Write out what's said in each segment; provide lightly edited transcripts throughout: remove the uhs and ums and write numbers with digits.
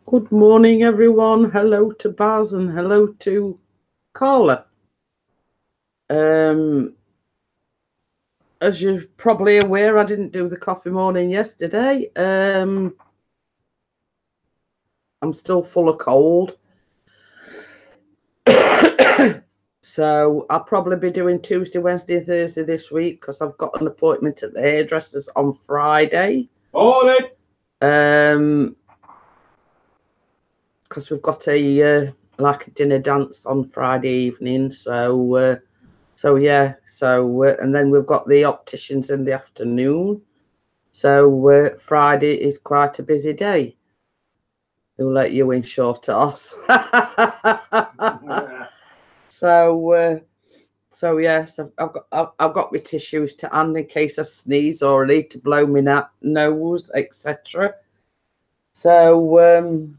Good morning, everyone. Hello to Baz and hello to Carla. As you're probably aware, I didn't do the coffee morning yesterday. I'm still full of cold. So I'll probably be doing Tuesday, Wednesday, Thursday this week because I've got an appointment at the hairdresser's on Friday. Morning. Because we've got a dinner dance on Friday evening. So and then we've got the opticians in the afternoon. So Friday is quite a busy day. We'll let you in short toss. So yes, I've got my tissues to hand in case I sneeze or I need to blow my nose, etc. So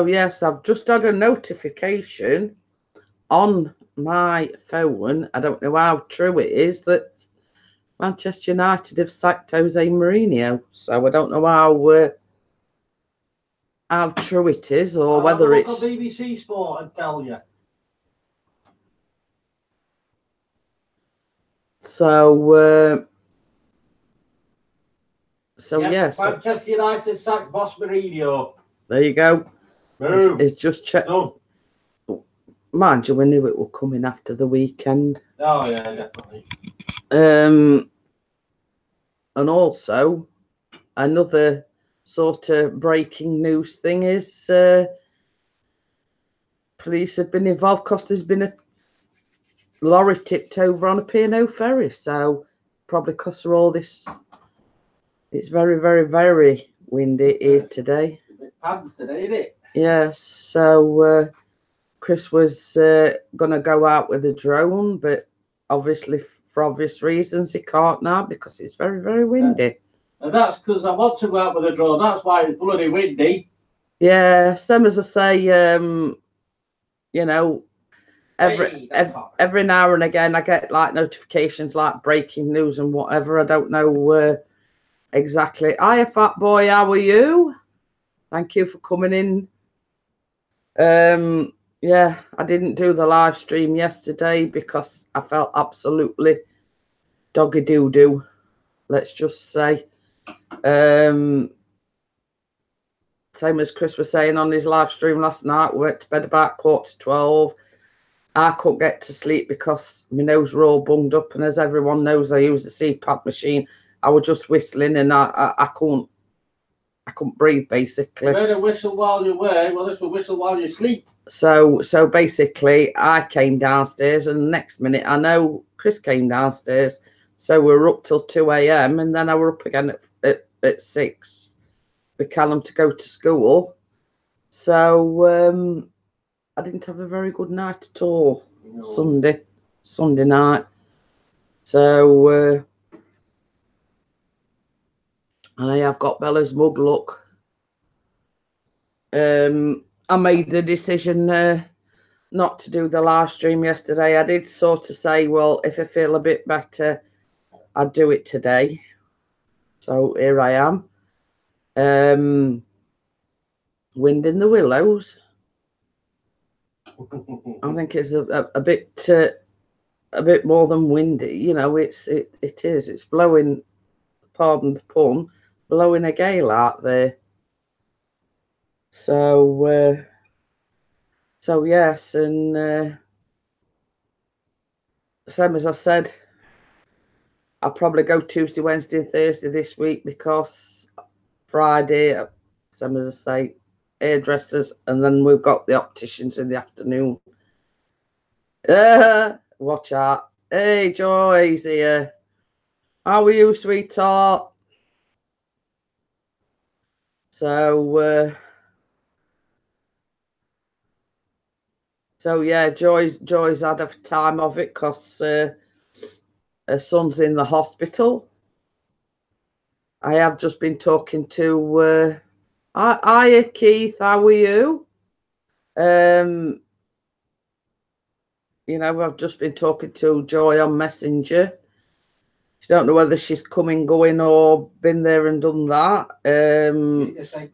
yes, I've just had a notification on my phone. I don't know how true it is that Manchester United have sacked Jose Mourinho. So I don't know how true it is or whether it's on BBC Sport and tell you. So yes, Manchester United sacked boss Mourinho. There you go. It's just checked. No. Mind you, we knew it would come in after the weekend. Oh yeah, definitely. And also another sort of breaking news thing is police have been involved because there's been a lorry tipped over on a P&O ferry. So probably because of all this, it's very, very, very windy here today. Pants today, isn't it? Yes. So Chris was going to go out with a drone, but obviously for obvious reasons he can't now because it's very, very windy. And that's because I want to go out with a drone. That's why it's bloody windy. Yeah, same as I say, you know, every now and again I get like notifications like breaking news and whatever. I don't know exactly. Hiya, fat boy, how are you? Thank you for coming in. Yeah, I didn't do the live stream yesterday because I felt absolutely doggy doo-doo, let's just say. Same as Chris was saying on his live stream last night, we went to bed about 11:45. I couldn't get to sleep because my nose were all bunged up, and as everyone knows, I use the CPAP machine. I was just whistling and I couldn't breathe, basically. You better whistle while you're awake. Well, this will whistle while you sleep. So basically, I came downstairs, and the next minute, I know Chris came downstairs. So we were up till 2 a.m. and then I were up again at 6 with Callum to go to school. So I didn't have a very good night at all. No. Sunday night. So and I have got Bella's mug, look. I made the decision not to do the live stream yesterday. I did sort of say, well, if I feel a bit better, I'd do it today. So here I am. Wind in the willows. I think it's a bit more than windy. You know, it is. It's blowing, pardon the pun, blowing a gale out there. So yes, and same as I said, I'll probably go Tuesday, Wednesday, Thursday this week because Friday, same as I say, hairdressers, and then we've got the opticians in the afternoon. Watch out. Hey, Joy's here. How are you, sweetheart? So yeah, Joy's had a time of it because her son's in the hospital. I have just been talking to hiya, Keith, how are you? You know, I've just been talking to Joy on Messenger. She don't know whether she's coming, going, or been there and done that.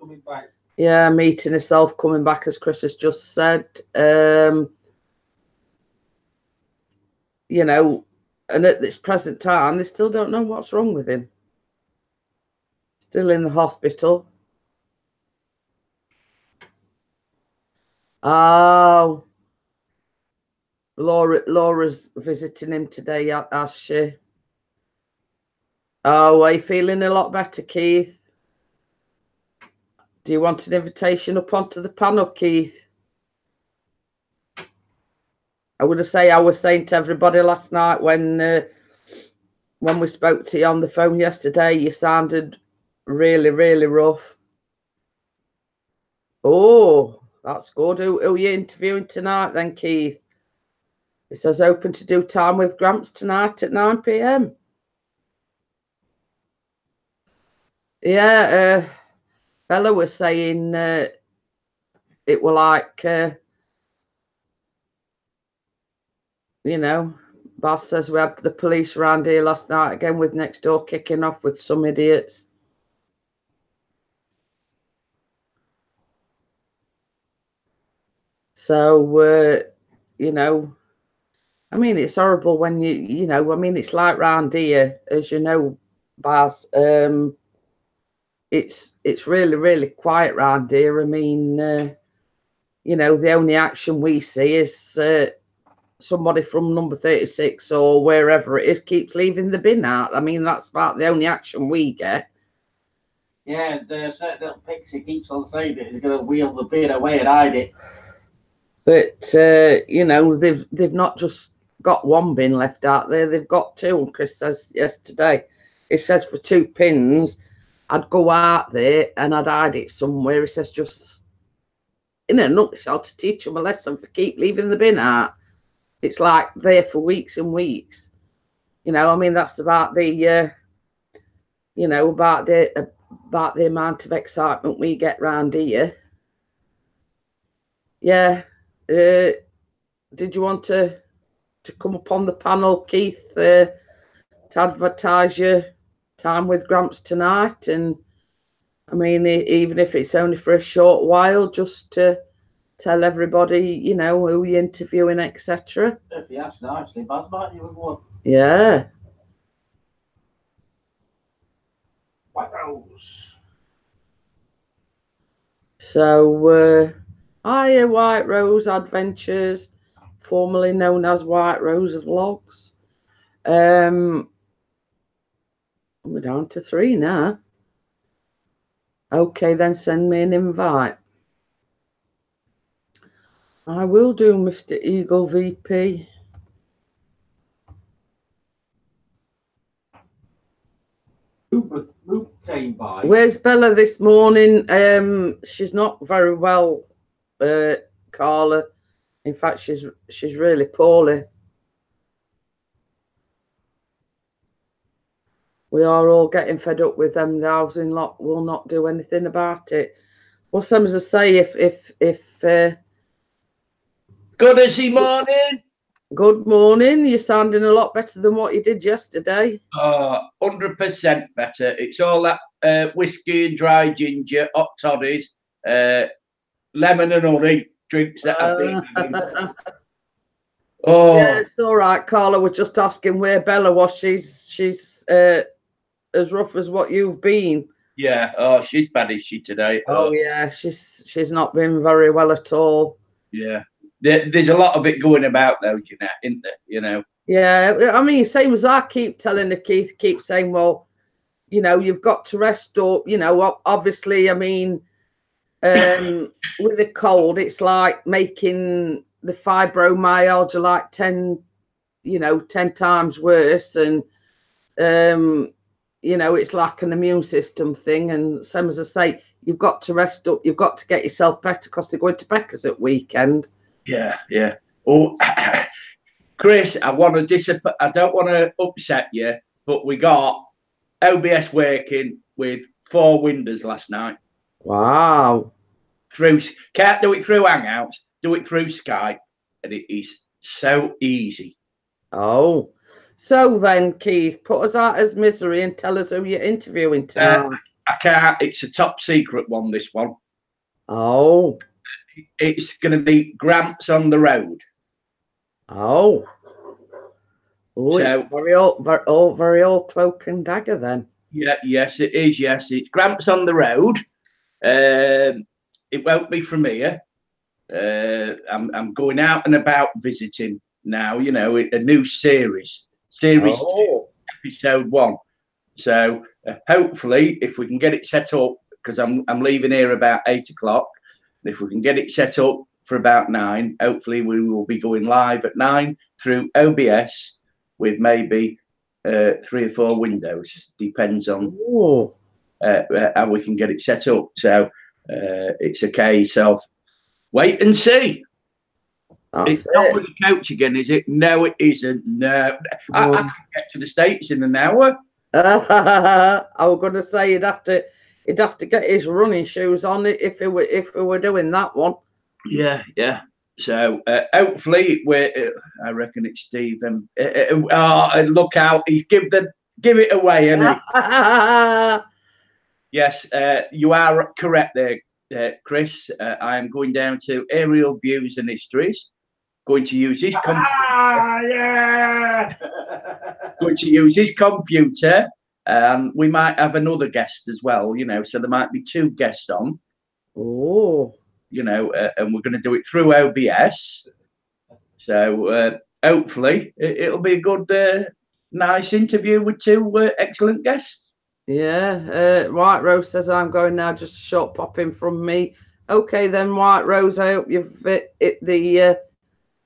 Coming back. Yeah, meeting herself, coming back, as Chris has just said. You know, and at this present time, they still don't know what's wrong with him. Still in the hospital. Oh, Laura's visiting him today, has she? Oh, are you feeling a lot better, Keith? Do you want an invitation up onto the panel, Keith? I was saying to everybody last night when we spoke to you on the phone yesterday, you sounded really, really rough. Oh, that's good. Who are you interviewing tonight then, Keith? It says open to do time with Gramps tonight at 9 p.m. Yeah, Bella was saying it were like, you know, Baz says we had the police around here last night again with next door kicking off with some idiots. So, you know, I mean, it's horrible when you know, I mean, it's like round here, as you know, Baz. It's really, really quiet round here. I mean, you know, the only action we see is somebody from number 36 or wherever it is keeps leaving the bin out. I mean, that's about the only action we get. Yeah, the little pixie keeps on saying that he's going to wheel the bin away and hide it. But you know, they've not just got one bin left out there; they've got two. And Chris says yesterday, he says for 2 pins, I'd go out there and I'd hide it somewhere. He says just in a nutshell to teach them a lesson for keep leaving the bin out. It's like there for weeks and weeks. You know, I mean, that's about the, you know, about the amount of excitement we get round here. Yeah. Did you want to come up on the panel, Keith, to advertise your time with Gramps tonight? And I mean, even if it's only for a short while, just to tell everybody, you know, who you're interviewing, etc. If you ask nicely, Baz might you with one. Yeah. White Rose. So, hiya, White Rose Adventures, formerly known as White Rose Vlogs. We're down to 3 now. Okay, then send me an invite. I will do, Mr. Eagle VP. Where's Bella this morning? She's not very well, Carla. In fact, she's really poorly. We are all getting fed up with them. The housing lot will not do anything about it. Well, some as I say, if good as he morning. Good morning. You're sounding a lot better than what you did yesterday. 100% better. It's all that whiskey and dry ginger, hot toddies, lemon and honey drinks that I've been having. Oh, yeah, it's all right. Carla was just asking where Bella was. She's as rough as what you've been. Yeah. Oh, she's bad, is she today? Oh yeah, she's not been very well at all. Yeah. There's a lot of it going about though, Jeanette, isn't there? You know. Yeah, I mean, same as I keep telling her, Keith, keep saying, well, you know, you've got to rest up. You know, obviously, I mean, with the cold, it's like making the fibromyalgia like 10 times worse. And, you know, it's like an immune system thing. And same as I say, you've got to rest up. You've got to get yourself better because they're going to Becca's at weekend. Yeah, yeah. Oh, Chris, I don't want to upset you, but we got OBS working with 4 windows last night. Wow. Can't do it through Hangouts, do it through Skype, and it is so easy. Oh, So then, Keith, put us out as misery and tell us who you're interviewing tonight. I can't. It's a top secret one, this one. Oh. It's going to be Gramps on the Road. Oh. Oh, So, it's very old Cloak and Dagger then. Yeah, yes, it is. Yes, it's Gramps on the Road. It won't be from here. I'm going out and about visiting now. You know, a new series 2, episode 1. So hopefully, if we can get it set up, because I'm leaving here about 8 o'clock. If we can get it set up for about 9, hopefully we will be going live at 9 through OBS with maybe 3 or 4 windows. Depends on how we can get it set up. So it's a case of wait and see. It's not with the coach again, is it? No, it isn't. No, I can get to the States in an hour. I was going to say he'd have to get his running shoes on it if we were doing that one. Yeah. So hopefully I reckon it's Stephen. Look out! He's give it away, isn't he? Yes, you are correct there, Chris. I am going down to Aerial Views and Histories. Going to use his going to use his computer. We might have another guest as well, you know, so there might be 2 guests on. Oh. You know, and we're going to do it through OBS. So hopefully it'll be a good, nice interview with 2 excellent guests. Yeah. White Rose says I'm going now. Just a short pop in from me. Okay then, White Rose. I hope you've hit the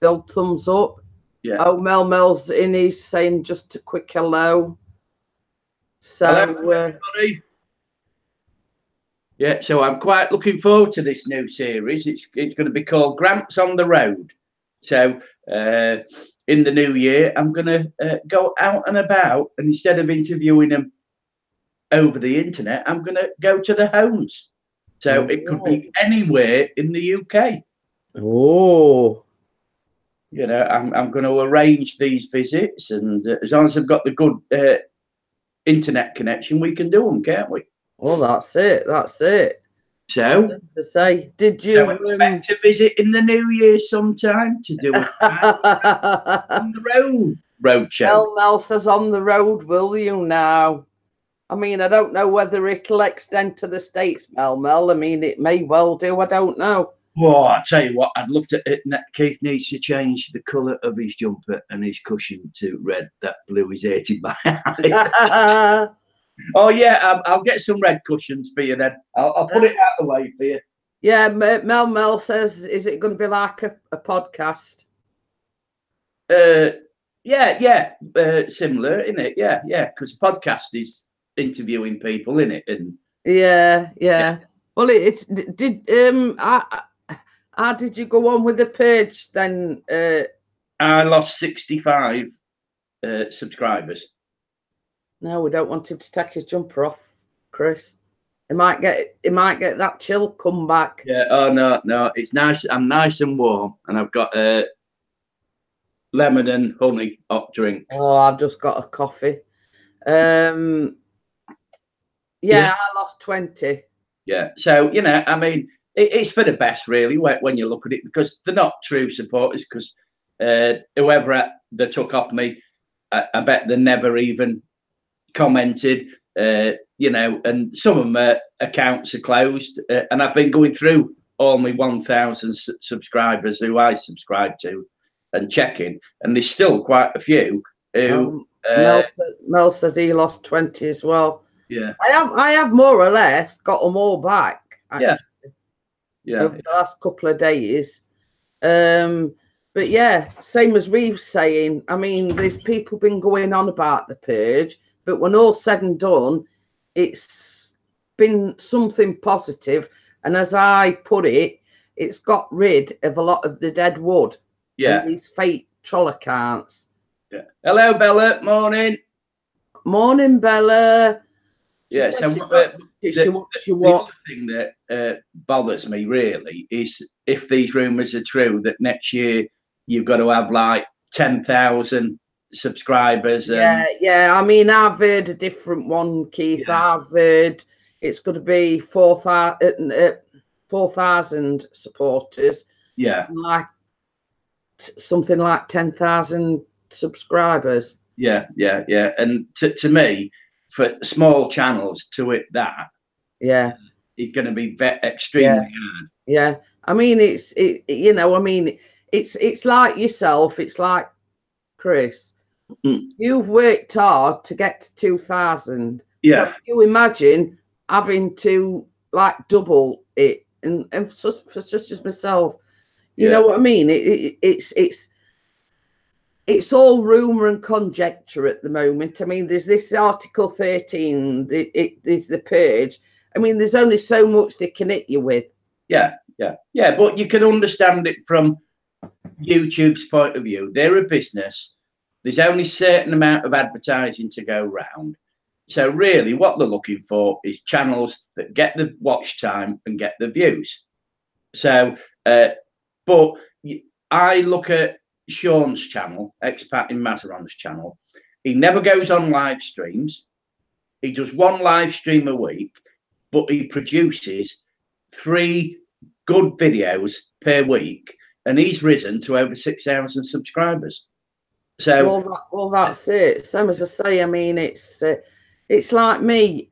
old thumbs up. Yeah. Oh, Mel's in. He's saying just a quick hello. So. Hello, yeah, so I'm quite looking forward to this new series. It's going to be called Gramps on the Road. So in the new year, I'm going to go out and about, and instead of interviewing them over the internet, I'm going to go to the homes. So it could be anywhere in the UK. Oh. You know, I'm going to arrange these visits, and as long as I've got the good internet connection, we can do them, can't we? Well, that's it. So, to say, did you expect to visit in the new year sometime to do it on the road show? Mel says on the road, will you now? I mean, I don't know whether it'll extend to the States, Mel. I mean, it may well do. I don't know. Well, I tell you what, I'd love to. Keith needs to change the colour of his jumper and his cushion to red. That blue is hated by eye. Oh yeah, I'll get some red cushions for you then. I'll put it out the way for you. Yeah, Mel says, is it going to be like a podcast? Yeah, similar, isn't it? Yeah, because podcast is interviewing people, isn't it? And yeah. Well, how did you go on with the page then? I lost 65 subscribers. No, we don't want him to take his jumper off, Chris. He might get that chill come back. Yeah. Oh no, it's nice. I'm nice and warm, and I've got lemon and honey hot drink. Oh, I've just got a coffee. Yeah, I lost 20. Yeah. So you know, I mean, it's for the best, really, when you look at it, because they're not true supporters. Because whoever they took off me, I bet they never even commented, you know, and some of my accounts are closed, and I've been going through all my 1,000 subscribers who I subscribe to and checking, and there's still quite a few who Mel said he lost 20 as well. Yeah, I have more or less got them all back, actually, over the last couple of days. But yeah, same as we were saying, I mean, there's people been going on about the purge, but when all's said and done, it's been something positive. And as I put it, it's got rid of a lot of the dead wood. Yeah. And these fake troll accounts. Yeah. Hello, Bella. Morning. Morning, Bella. Yeah. So the other thing that bothers me really is if these rumours are true that next year you've got to have like 10,000 subscribers. Yeah. I mean, I've heard a different one, Keith. Yeah. I've heard it's going to be 4,000 supporters. Yeah. Like something like 10,000 subscribers. Yeah. And to me, for small channels to hit that, it's going to be extremely hard. Yeah. I mean, it's like yourself. It's like Chris. You've worked hard to get to 2,000. Yeah. So you imagine having to like double it, and for such as myself, you know what I mean? It's all rumor and conjecture at the moment. I mean, there's this Article 13. There's the purge. I mean, there's only so much they can hit you with. Yeah. But you can understand it from YouTube's point of view. They're a business. There's only a certain amount of advertising to go round. So really what they're looking for is channels that get the watch time and get the views. So, but I look at Sean's channel, Expat in Mazaron's channel. He never goes on live streams. He does one live stream a week, but he produces 3 good videos per week, and he's risen to over 6,000 subscribers. So well, that's it. Same as I say. I mean, it's like me.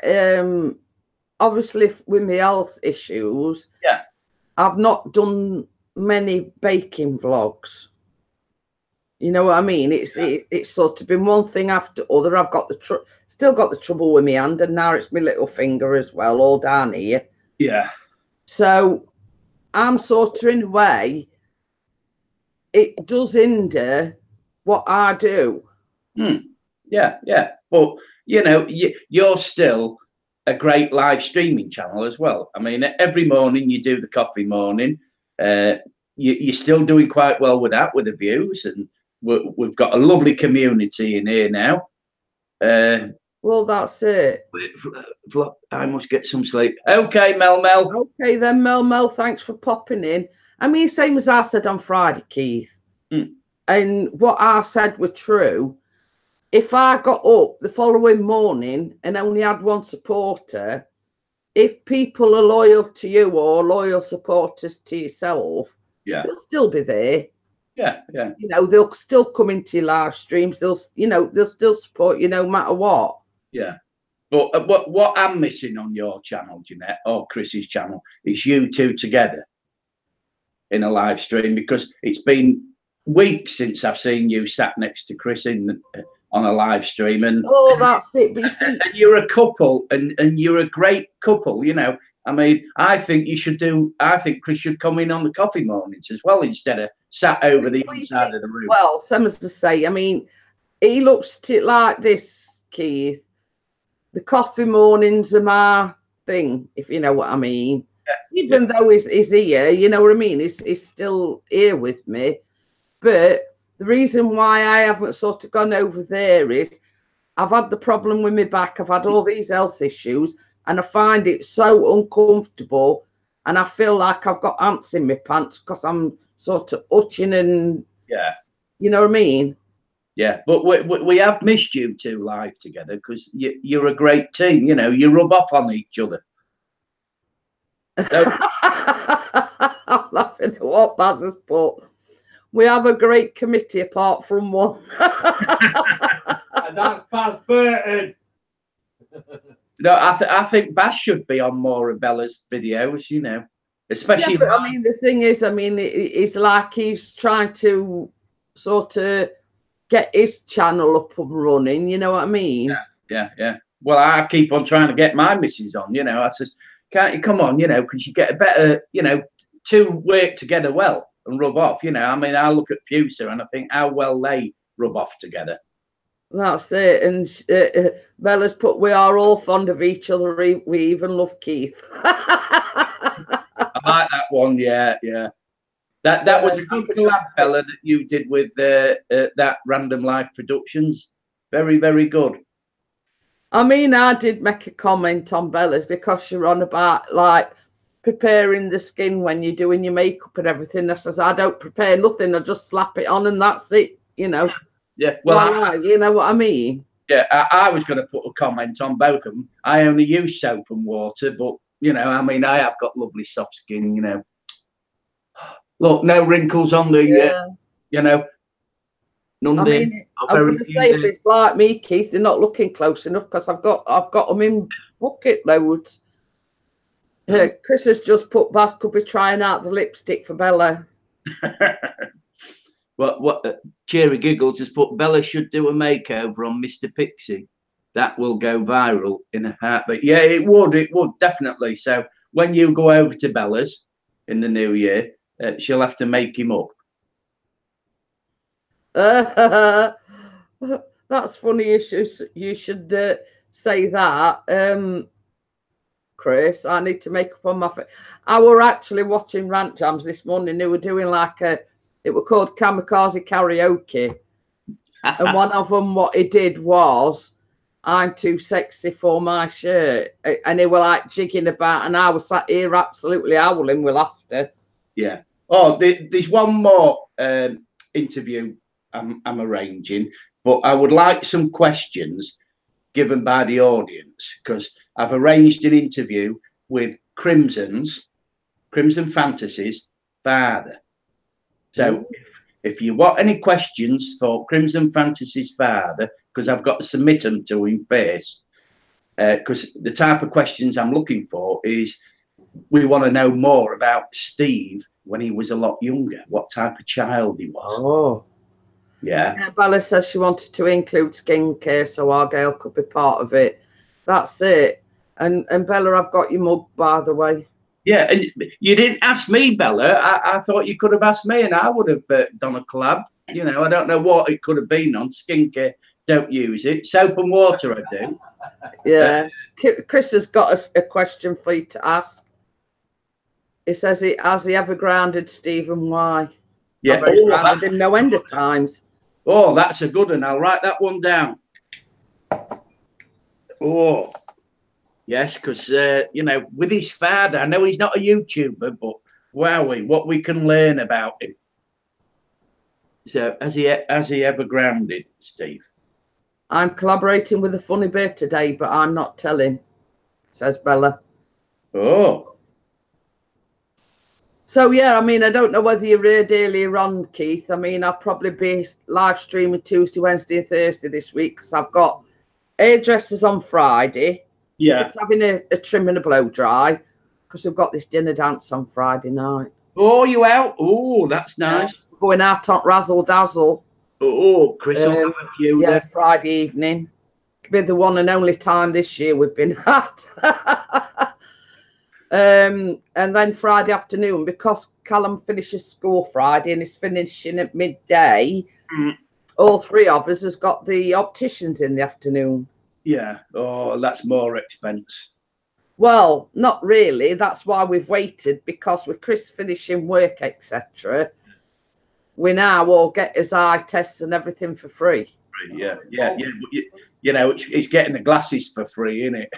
Obviously, with my health issues, I've not done many baking vlogs. You know what I mean? It's sort of been one thing after other. I've got still got the trouble with my hand, and now it's my little finger as well, all down here. Yeah. So I'm sort of in a way. It does hinder what I do. Yeah. But you know, you're still a great live streaming channel as well. I mean, every morning you do the coffee morning. You're still doing quite well with that, with the views, and we've got a lovely community in here now. Well, that's it. I must get some sleep. Okay, Mel. Okay, then, Mel, thanks for popping in. I mean, same as I said on Friday, Keith. And what I said were true. If I got up the following morning and only had one supporter, if people are loyal to you or loyal supporters to yourself, they'll still be there. Yeah. You know, they'll still come into your live streams. They'll still support you no matter what. Yeah. But what I'm missing on your channel, Jeanette, or Chris's channel, is you two together in a live stream, because it's been weeks since I've seen you sat next to Chris on a live stream. And that's it. But you see, and you're a couple, and you're a great couple. You know, I mean, I think Chris should come in on the coffee mornings as well, instead of sat over the other side of the room. Well, some as to say, I mean, he looks at it like this, Keith. The coffee mornings are my thing, if you know what I mean. Even though he's here, you know what I mean? He's still here with me. But the reason why I haven't sort of gone over there is I've had the problem with my back. I've had all these health issues, and I find it so uncomfortable, and I feel like I've got ants in my pants because I'm sort of utching and you know what I mean? Yeah, but we have missed you two live together, because you're a great team. You know, you rub off on each other. I'm laughing at what Baz has put. We have a great committee apart from one. And that's Baz Burton. No, I think Baz should be on more of Bella's videos, you know, especially. But, I mean, the thing is, I mean, it's like he's trying to sort of get his channel up and running, you know what I mean? Yeah. Well, I keep on trying to get my missus on, you know. I says, can't you come on, you know, because you get a better, you know, two work together well and rub off, you know. I mean, I look at Fuser and I think how well they rub off together. That's it. And Bella's put, we are all fond of each other. We even love Keith. I like that one. Yeah. That was a good collab, Bella, that you did with that Random Life Productions. Very, very good. I mean, I did make a comment on Bella's because you're on about like preparing the skin when you're doing your makeup and everything. I says, I don't prepare nothing. I just slap it on and that's it, you know. Yeah. Well, you know what I mean? Yeah, I was going to put a comment on both of them. I only use soap and water, but you know, I mean, I have got lovely soft skin. You know, look, no wrinkles on the, you know, none. I mean, I'm going to say if it's like me, Keith, they're not looking close enough because I've got them in bucket loads. Chris has just put Baz could be trying out the lipstick for Bella. What Cheery Giggles has put, Bella should do a makeover on Mr. Pixie. That will go viral in a heartbeat. Yeah, it would definitely. So when you go over to Bella's in the new year, she'll have to make him up. That's funny. You should say that. Chris, I need to make up on my face. I were actually watching Rant Jams this morning. They were doing like it was called Kamikaze Karaoke. And one of them, what he did was, I'm too sexy for my shirt. And they were like jigging about, and I was sat here absolutely howling with laughter. Yeah. Oh, there's one more interview I'm arranging, but I would like some questions given by the audience, because I've arranged an interview with Crimson Fantasy's father. So if you want any questions for Crimson Fantasy's father, because I've got to submit them to him first, because the type of questions I'm looking for is, we want to know more about Steve when he was a lot younger, what type of child he was. Oh. Yeah, Bella says she wanted to include skincare, so our girl could be part of it. That's it. And Bella, I've got your mug, by the way. Yeah, and you didn't ask me, Bella. I thought you could have asked me, and I would have done a collab. You know, I don't know what it could have been on. Skincare, don't use it. Soap and water, I do. Yeah. Chris has got a question for you to ask. He says, has he ever grounded Stephen? Why? Yeah. I've grounded him no end of times. Oh, that's a good one. I'll write that one down. Oh. Yes, because, you know, with his father, I know he's not a YouTuber, but wowee, what we can learn about him. So, has he ever grounded, Steve? I'm collaborating with a funny bird today, but I'm not telling, says Bella. Oh. So, yeah, I mean, I don't know whether you heard earlier on, Keith. I mean, I'll probably be live streaming Tuesday, Wednesday, and Thursday this week, because I've got hairdressers on Friday. Yeah. Just having a trim and a blow dry, because we've got this dinner dance on Friday night. Oh, you out? Oh, that's nice. Yeah, we're going out on Razzle Dazzle. Oh, Chris will have a few. Yeah, Friday evening. It'll be the one and only time this year we've been at. And then Friday afternoon, because Callum finishes school Friday and is finishing at midday, all three of us has got the opticians in the afternoon. Yeah. Oh, that's more expense. Well, not really. That's why we've waited, because with Chris finishing work, etc., we now all get his eye tests and everything for free. Yeah. But you know, it's getting the glasses for free, isn't it?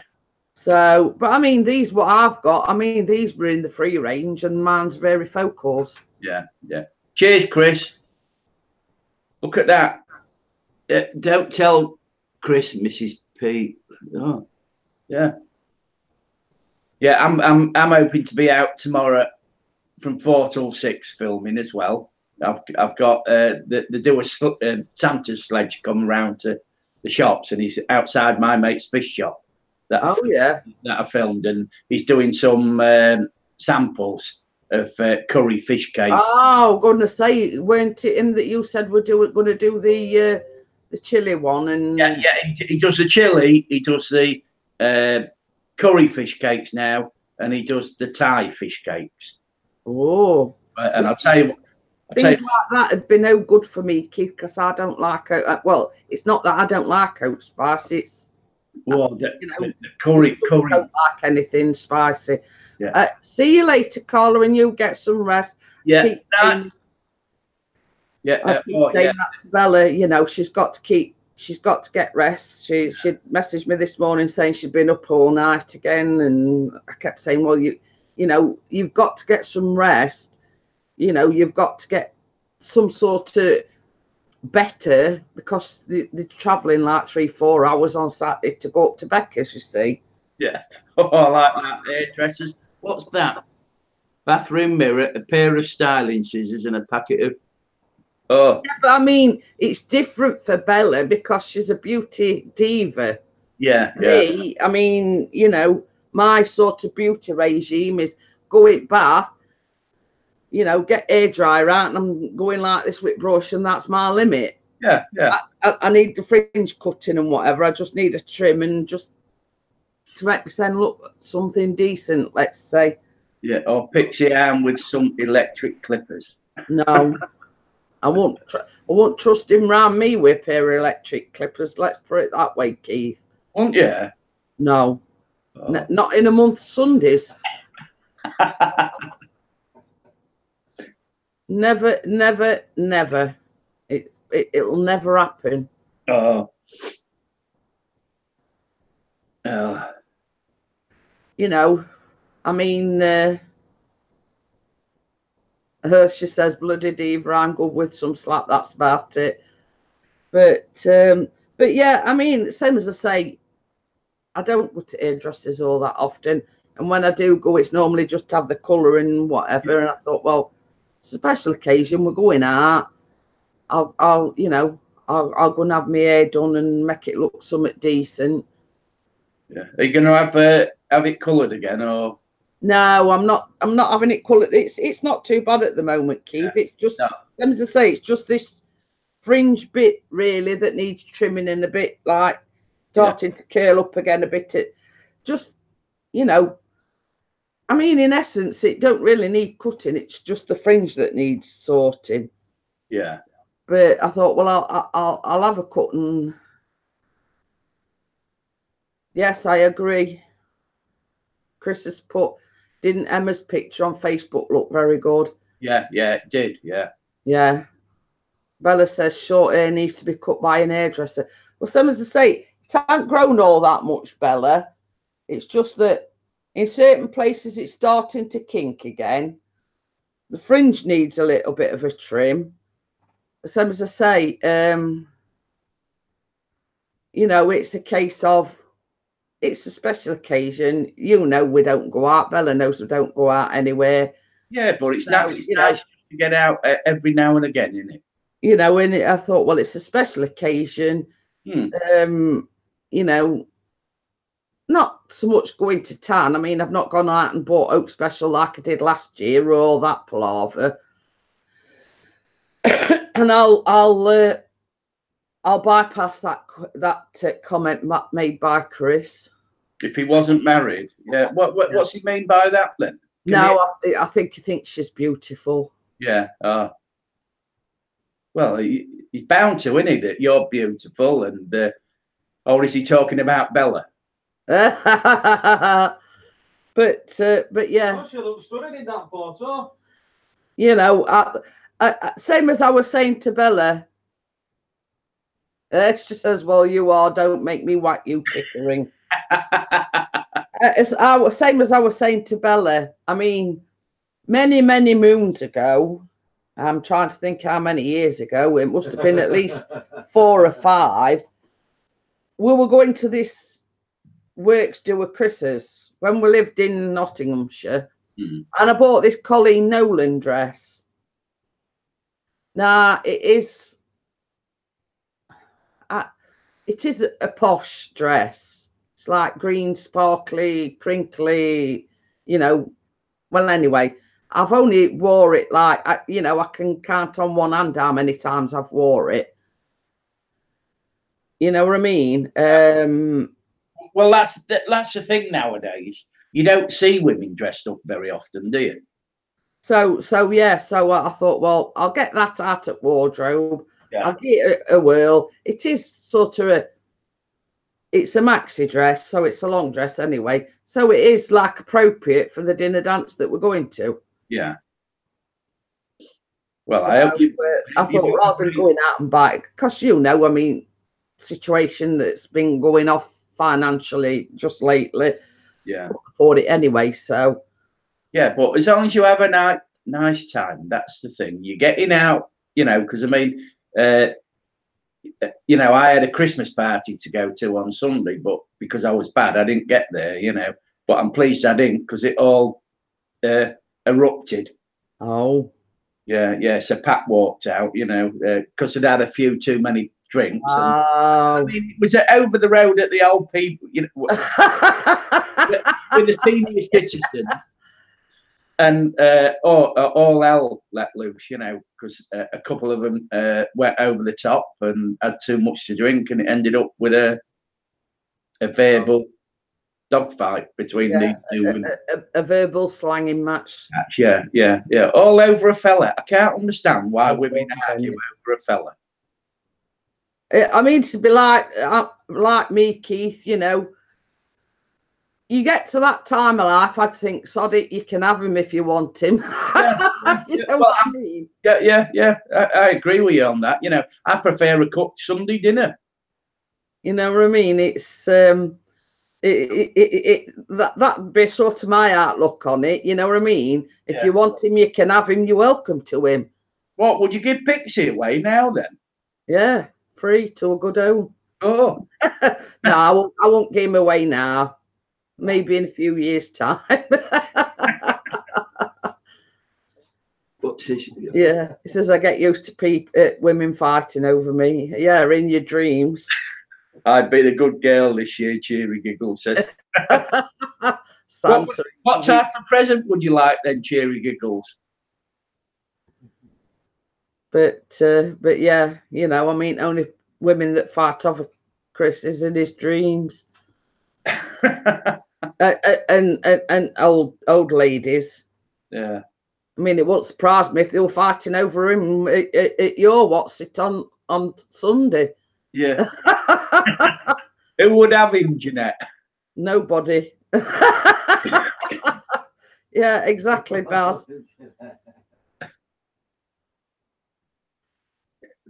So, but I mean, these what I've got. I mean, these were in the free range, and mine's varifocals. Yeah. Cheers, Chris. Look at that. Don't tell Chris, Mrs. P. Oh, yeah. I'm hoping to be out tomorrow from 4 till 6 filming as well. I've got they do a Santa sledge come around to the shops, and he's outside my mate's fish shop. That I filmed, and he's doing some samples of curry fish cake. Oh, I'm going to say, weren't it him that you said we're going to do the chili one? And yeah, he does the chili, he does the curry fish cakes now, and he does the Thai fish cakes. Oh, and I'll tell you what. Things like that would be no good for me, Keith, because I don't like well, it's not that I don't like oat spice, it's the curry. I don't like anything spicy. Yeah. See you later, Carla, and you get some rest. Yeah. Keep saying that to Bella, you know, she's got to get rest. She messaged me this morning saying she'd been up all night again, and I kept saying, well, you know, you've got to get some rest. You know, you've got to get some sort of better because they're travelling like 3-4 hours on Saturday to go up to Becca's, you see. Yeah. Oh, I like that. Hairdressers. What's that? Bathroom mirror, a pair of styling scissors, and a packet of. Oh. Yeah, but I mean, it's different for Bella because she's a beauty diva. Yeah. Me, I mean, you know, my sort of beauty regime is going bath, you know, get hair dryer out, and I'm going like this with brush, and that's my limit. Yeah. I need the fringe cutting and whatever. I just need a trim and just to make me sound look something decent, let's say. Yeah, or Pixie arm with some electric clippers. No, I won't trust him round me with a pair of electric clippers. Let's put it that way, Keith. Won't you? No, Oh. not in a month. Sundays. Never, never, never. It'll never happen. Oh. You know, I mean, she says, bloody diva, I'm good with some slap. That's about it. But yeah, I mean, same as I say, I don't go to hairdressers all that often. And when I do go, it's normally just to have the colour and whatever. And I thought, well, it's a special occasion. We're going out. I'll go and have my hair done and make it look somewhat decent. Yeah. Are you going to have it coloured again, or? No, I'm not having it coloured. It's not too bad at the moment, Keith. Yeah. It's just, as I say, it's just this fringe bit really that needs trimming and a bit like starting to curl up again a bit. Just, you know, I mean, in essence, it don't really need cutting. It's just the fringe that needs sorting. Yeah. But I thought, well, I'll have a cut. And yes, I agree. Chris has put, didn't Emma's picture on Facebook look very good? Yeah, it did. Yeah. Bella says short hair needs to be cut by an hairdresser. Well, some as I say, it hasn't grown all that much, Bella. It's just that in certain places it's starting to kink again. The fringe needs a little bit of a trim. Some as I say, you know, it's a case of, it's a special occasion. You know, we don't go out. Bella knows we don't go out anywhere. Yeah, but it's nice to get out every now and again, isn't it? You know, and I thought, well, it's a special occasion. You know, not so much going to town. I mean, I've not gone out and bought Oak Special like I did last year or all that palaver. And I'll bypass that comment made by Chris. If he wasn't married, yeah. What's he mean by that then? I think he thinks she's beautiful. Yeah. Well, he's bound to, isn't he? That you're beautiful, and or is he talking about Bella? But yeah. Oh, she looks stunning in that photo. You know, same as I was saying to Bella. She says, well, you are, don't make me whack you, Pickering. Same as I was saying to Bella. I mean, many, many moons ago, I'm trying to think how many years ago, it must have been at least 4 or 5, we were going to this works do a Chris's when we lived in Nottinghamshire. And I bought this Colleen Nolan dress. Now, it is a posh dress. It's like green, sparkly, crinkly, you know. Well, anyway, I've only wore it like, you know, I can count on one hand how many times I've wore it. You know what I mean? Well, that's the thing nowadays. You don't see women dressed up very often, do you? So yeah. So I thought, well, I'll get that out of wardrobe. Yeah. I'll give it a whirl. It is sort of it's a maxi dress, so it's a long dress anyway. So it is like appropriate for the dinner dance that we're going to. Yeah. Well, so, I thought rather than going out and buy it, because you know, I mean, situation that's been going off financially just lately. Yeah. Afford it anyway. So. Yeah, but as long as you have a nice time, that's the thing. You're getting out, you know, because I mean, you know, I had a Christmas party to go to on Sunday, but because I was bad, I didn't get there, you know. But I'm pleased I didn't, because it all erupted. Oh. Yeah. So Pat walked out, you know, because he'd had a few too many drinks. Oh. I mean, it was over the road at the old people, you know, with the senior citizen. And all hell let loose, you know, because a couple of them went over the top and had too much to drink, and it ended up with a verbal dogfight between these two. A verbal slanging match. Yeah. All over a fella. I can't understand why women argue over a fella. I mean, to be like me, Keith, you know, you get to that time of life, I think, sod it, you can have him if you want him. You know what I mean? Yeah. I agree with you on that. You know, I prefer a cooked Sunday dinner. You know what I mean? It's that'd be sort of my outlook on it. You know what I mean? If you want him, you can have him. You're welcome to him. What would you give Pixie away now then? Yeah, free to a good home. Oh, no, I won't give him away now. Maybe in a few years' time. Yeah, he says I get used to women fighting over me. Yeah, in your dreams. I'd be the good girl this year, Cheery Giggle says. What type of present would you like then, Cheery Giggles? But yeah, you know, I mean, only women that fight over Chris is in his dreams. And old ladies. Yeah. I mean, it won't surprise me if they were fighting over him at your what's it on Sunday. Yeah. Who would have him, Jeanette? Nobody. Yeah, exactly, Baz.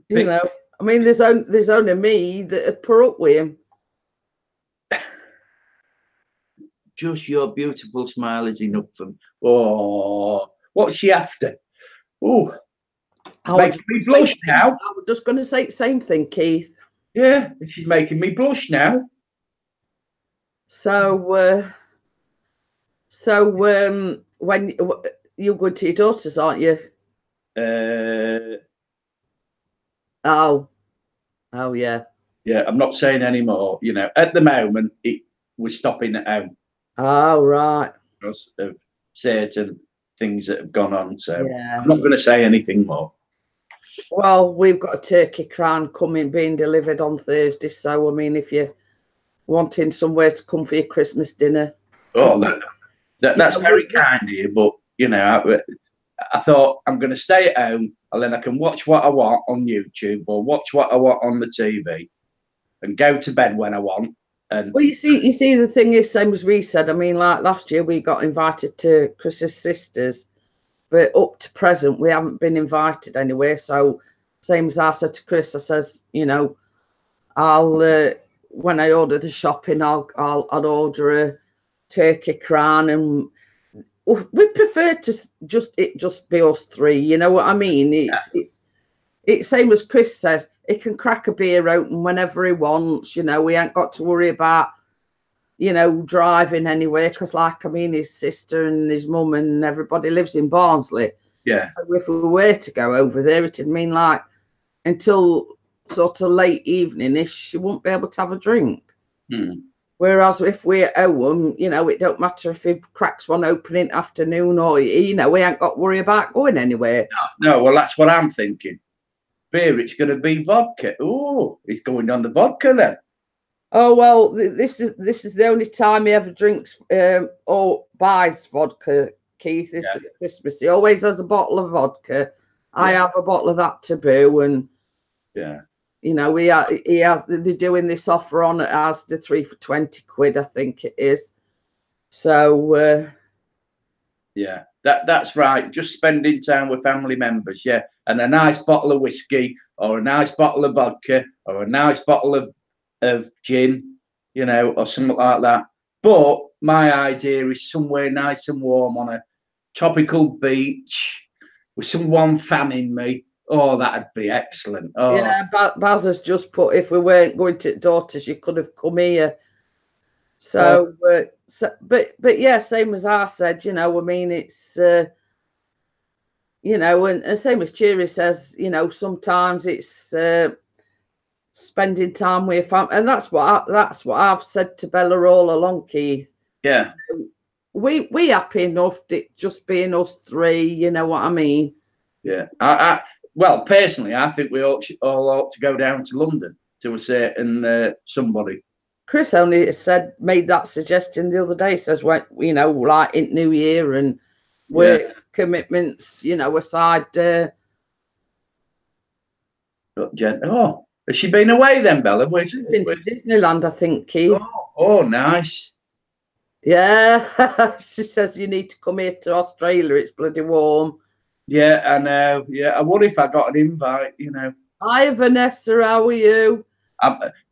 You know, I mean, there's only me that'd put up with him. Just your beautiful smile is enough for me. Oh, what's she after? Oh, making me blush now. I was just going to say the same thing, Keith. Yeah, she's making me blush now. So, when you're going to your daughters, aren't you? Oh, yeah. Yeah, I'm not saying any more. You know, at the moment, we're stopping at home. Oh, right. Because of certain things that have gone on. So yeah. I'm not going to say anything more. Well, we've got a turkey crown being delivered on Thursday. So, I mean, if you're wanting somewhere to come for your Christmas dinner. Oh, that's very kind of you. But, you know, I thought I'm going to stay at home and then I can watch what I want on YouTube or watch what I want on the TV and go to bed when I want. And well, you see, the thing is, same as we said. I mean, like last year, we got invited to Chris's sisters, but up to present, we haven't been invited anywhere. So, same as I said to Chris, I says, you know, I'll when I order the shopping, I'll order a turkey crown, and we prefer to just be us three. You know what I mean? It's same as Chris says. He can crack a beer open whenever he wants. You know, we ain't got to worry about, you know, driving anywhere because, like, I mean, his sister and his mum and everybody lives in Barnsley. Yeah. So if we were to go over there, it'd mean like until sort of late evening-ish, she won't be able to have a drink. Whereas if we're at home, you know, it don't matter if he cracks one open in the afternoon or, you know, we ain't got to worry about going anywhere. No, well, that's what I'm thinking. Beer, it's going to be vodka. Oh, he's going on the vodka then. Oh, well, this is the only time he ever drinks or buys vodka, Keith, is at Christmas. He always has a bottle of vodka. Yeah. I have a bottle of that taboo, and yeah. You know, they're doing this offer on at Asda 3 for 20 quid, I think it is. So yeah, that's right. Just spending time with family members, yeah. And a nice bottle of whiskey or a nice bottle of vodka or a nice bottle of gin, you know, or something like that. But my idea is somewhere nice and warm on a tropical beach with someone fanning me Oh, that'd be excellent. Oh. Yeah, Baz has just put, if we weren't going to Daughters, you could have come here. So, but yeah, same as I said, you know, I mean, it's, you know, and same as Cheery says, you know, sometimes it's spending time with family, and that's what I've said to Bella all along, Keith. Yeah. We happy enough just being us three, you know what I mean? Yeah. Well, personally, I think we all ought to go down to London to a certain somebody. Chris only made that suggestion the other day. Says, well, you know, like in New Year and work commitments, you know, aside. Oh, has she been away then, Bella? She's been to Disneyland, I think, Keith. Oh, nice. Yeah, she says you need to come here to Australia. It's bloody warm. Yeah, I know. Yeah, I wonder if I got an invite. You know. Hi, Vanessa. How are you?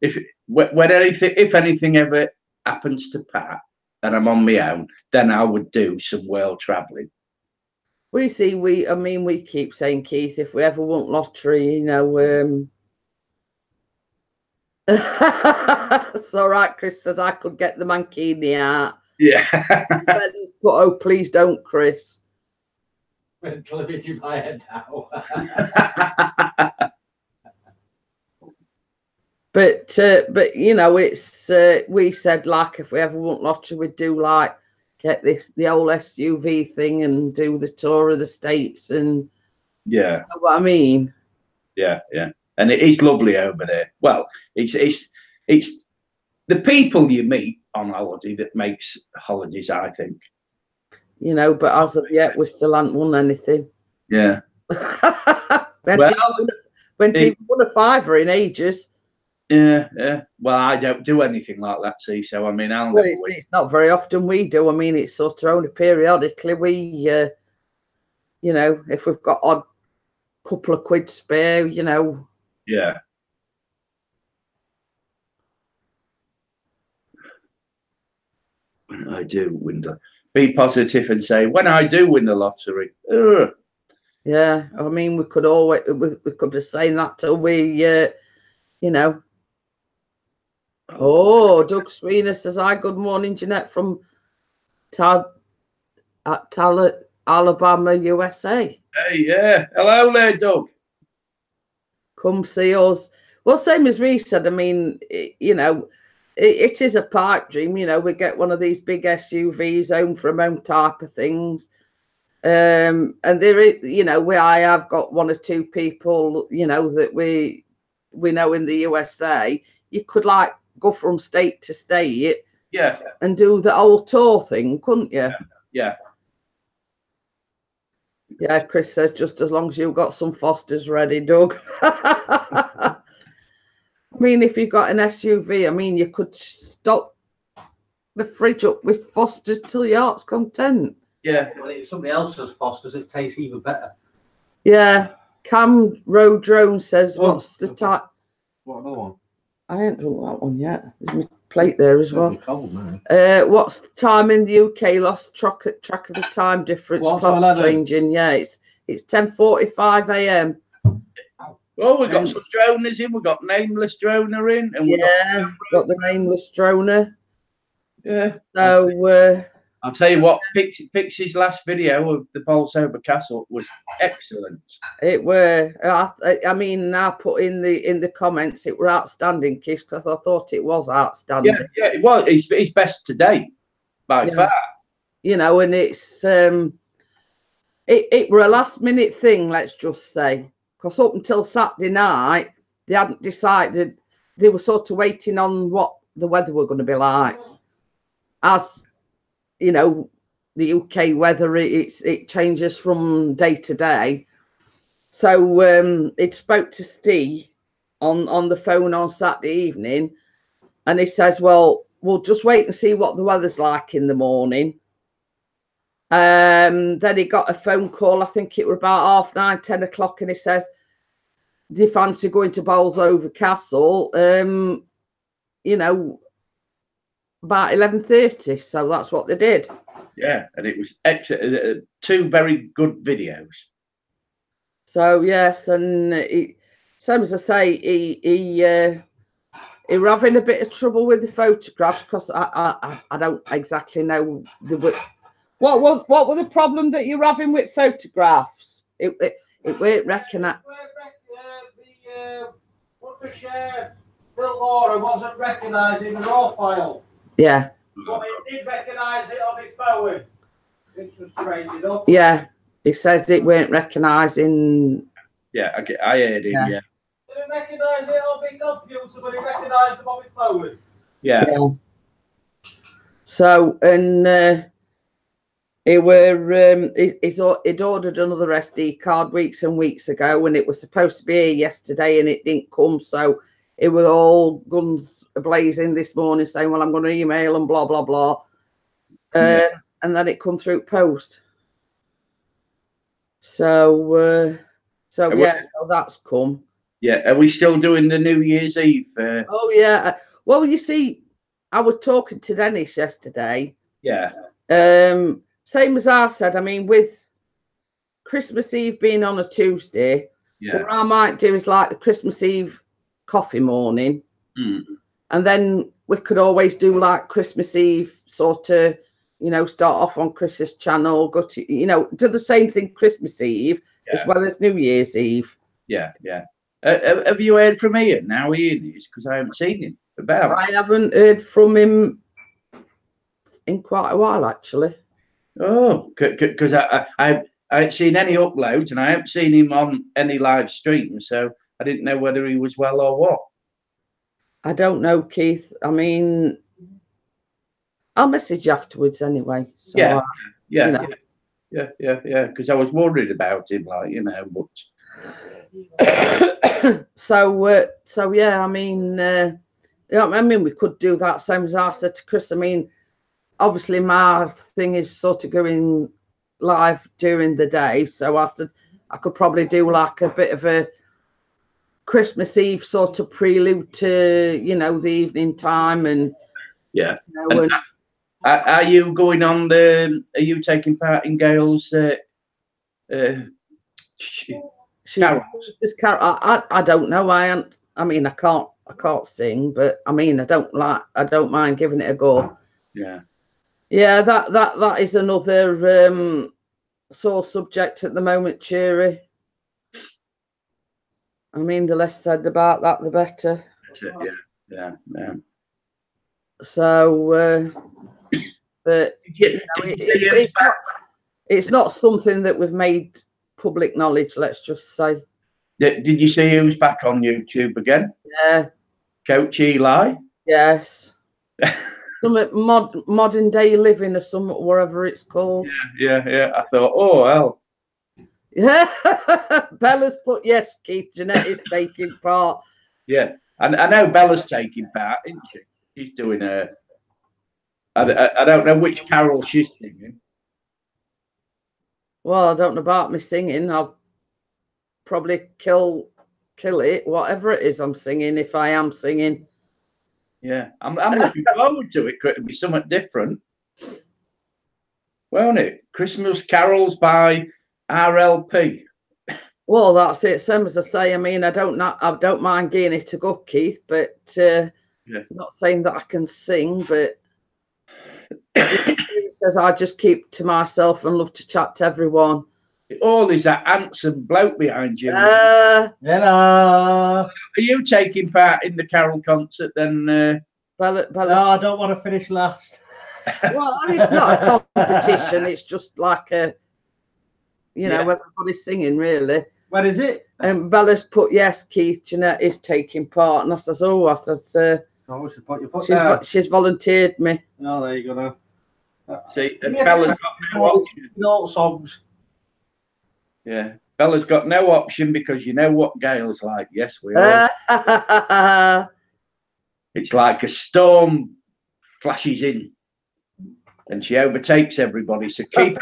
If anything ever happens to Pat and I'm on my own, then I would do some world traveling. We keep saying, Keith, if we ever want lottery, you know. It's all right. Chris says I could get the mankini out. Yeah. But oh, please don't, Chris. Television my head now. But you know, it's we said, like, if we ever want lottery, we'd do like get the old SUV thing and do the tour of the States and yeah, you know what I mean? Yeah, and it is lovely over there. Well, it's the people you meet on holiday that makes holidays, I think. You know, but as of yet, we still haven't won anything. Yeah. Went even won a fiver in ages. Yeah. Well, I don't do anything like that, see. So I mean, it's not very often we do. I mean, it's sort of only periodically we, you know, if we've got odd couple of quid spare, you know. Yeah. When I do win be positive and say, when I do win the lottery. Yeah, I mean, we could be saying that till we, you know. Oh, Doug Sweeney says, "Hi, good morning, Jeanette from Alabama, USA." Hey, yeah. Hello there, Doug. Come see us. Well, same as we said, I mean, you know, it is a pipe dream, you know, we get one of these big SUVs, home from home type of things. And there is, you know, I have got one or two people, you know, that we know in the USA. You could like go from state to state, yeah, and do the whole tour thing, couldn't you? Yeah. Yeah, Chris says just as long as you've got some Fosters ready, Doug. I mean, if you've got an SUV, I mean, you could stock the fridge up with Fosters till your heart's content. Yeah, well, if somebody else has Fosters, it tastes even better. Yeah. Cam Road Drone says, what's the time? What another one? I ain't done that one yet. There's my plate there as well. Cold, man. What's the time in the UK? Lost track of the time difference. Clock's changing. Yeah, it's 10:45 a.m. Well, we've got some droners in. We've got Nameless Droner in, and got the Nameless Droner. Yeah. So I'll tell you what, Pixie's last video of the Bolsover Castle was excellent. It were. I mean, I put in the comments it were outstanding, Kiss, because I thought it was outstanding. Yeah, it was. It's best to date by far. You know, and it's it were a last minute thing, let's just say, because up until Saturday night they hadn't decided. They were sort of waiting on what the weather were going to be like, as you know, the UK weather, it changes from day to day. So it spoke to Steve on the phone on Saturday evening, and he says, well, we'll just wait and see what the weather's like in the morning. Then he got a phone call, I think it were about 9:30, 10 o'clock, and he says, do you fancy going to Bolsover Castle? You know, about 11:30. So that's what they did. Yeah, and it was excellent. Two very good videos. So yes, and same as I say, he were having a bit of trouble with the photographs because I don't exactly know what were the problem that you're having with photographs? It weren't recognised. What the share Bill Laura wasn't recognising the raw file. Yeah. But it did recognise it on his phone, which was strange enough. Yeah, he says it weren't recognising. Yeah, I heard him. Yeah. Didn't recognise it on the computer, but he recognised them on his phone. Yeah. So, and he'd ordered another SD card weeks and weeks ago, and it was supposed to be here yesterday, and it didn't come. So it was all guns blazing this morning, saying, "Well, I'm going to email and blah blah blah," and then it come through post. So, so that's come. Yeah, are we still doing the New Year's Eve? Oh yeah. Well, you see, I was talking to Dennis yesterday. Yeah. Same as I said. I mean, with Christmas Eve being on a Tuesday, what I might do is like the Christmas Eve coffee morning, and then we could always do like Christmas Eve sort of, you know, start off on Chris's channel, go to, you know, do the same thing Christmas Eve as well as New Year's Eve. Yeah, yeah. Have you heard from Ian? Now Ian is, because I haven't seen him about. I haven't heard from him in quite a while, actually. Oh, because I haven't seen any uploads, and I haven't seen him on any live streams, so I didn't know whether he was well or what. I don't know, Keith. I mean, I'll message you afterwards anyway. So, yeah, you know. yeah. Because I was worried about him, like, you know, but. So yeah, I mean, you know, I mean, we could do that same as I said to Chris. I mean, obviously my thing is sort of going live during the day, so I said I could probably do like a bit of a Christmas Eve sort of prelude to, you know, the evening time, and yeah. You know, are you going on the? Are you taking part in Gail's? I don't know. I mean, I can't sing, but I mean, I don't mind giving it a go. Yeah. Yeah, that is another sore subject at the moment, Cheery. I mean, the less said about that, the better. Yeah. So, but you know, it's not something that we've made public knowledge, let's just say. Did you see who's back on YouTube again? Yeah. Coach Eli? Yes. Some modern day living or some whatever it's called. Yeah. I thought, oh well. Yeah. Bella's put yes, Keith. Jeanette is taking part. Yeah. And I know Bella's taking part, isn't she? She's doing I don't know which carol she's singing. Well, I don't know about me singing. I'll probably kill it, whatever it is I'm singing, if I am singing. Yeah, I'm looking forward to it. It'll be something different, won't it? Christmas carols by RLP. Well, that's it. Same as I say. I mean, I don't mind getting it to go, Keith, but not saying that I can sing. But he says I just keep to myself and love to chat to everyone. Oh, there's that handsome bloke behind you. Hello. Are you taking part in the carol concert then? Bella, no, I don't want to finish last. Well, it's not a competition. It's just like a, you know, everybody's singing, really. What is it? And Bella's put yes, Keith. Jeanette is taking part, and I says, she's volunteered me. Oh, there you go now. See, and Bella's got no option. No songs. Yeah, Bella's got no option because you know what Gail's like. Yes, we are. It's like a storm flashes in and she overtakes everybody. So keep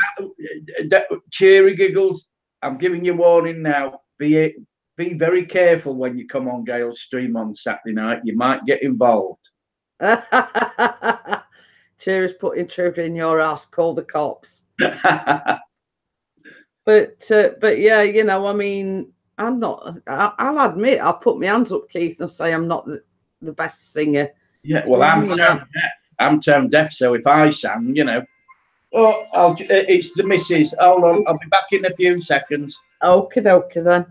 cheery giggles. I'm giving you warning now. Be very careful when you come on Gail's stream on Saturday night. You might get involved. Cheery's put intruder in your ass. Call the cops. But yeah, you know, I mean, I'm not. I'll admit, I'll put my hands up, Keith, and say I'm not the best singer. Yeah, well, I'm tone deaf. I'm tone deaf, so if I sang, you know. Oh, it's the missus. Hold on, I'll be back in a few seconds. Okie dokie then.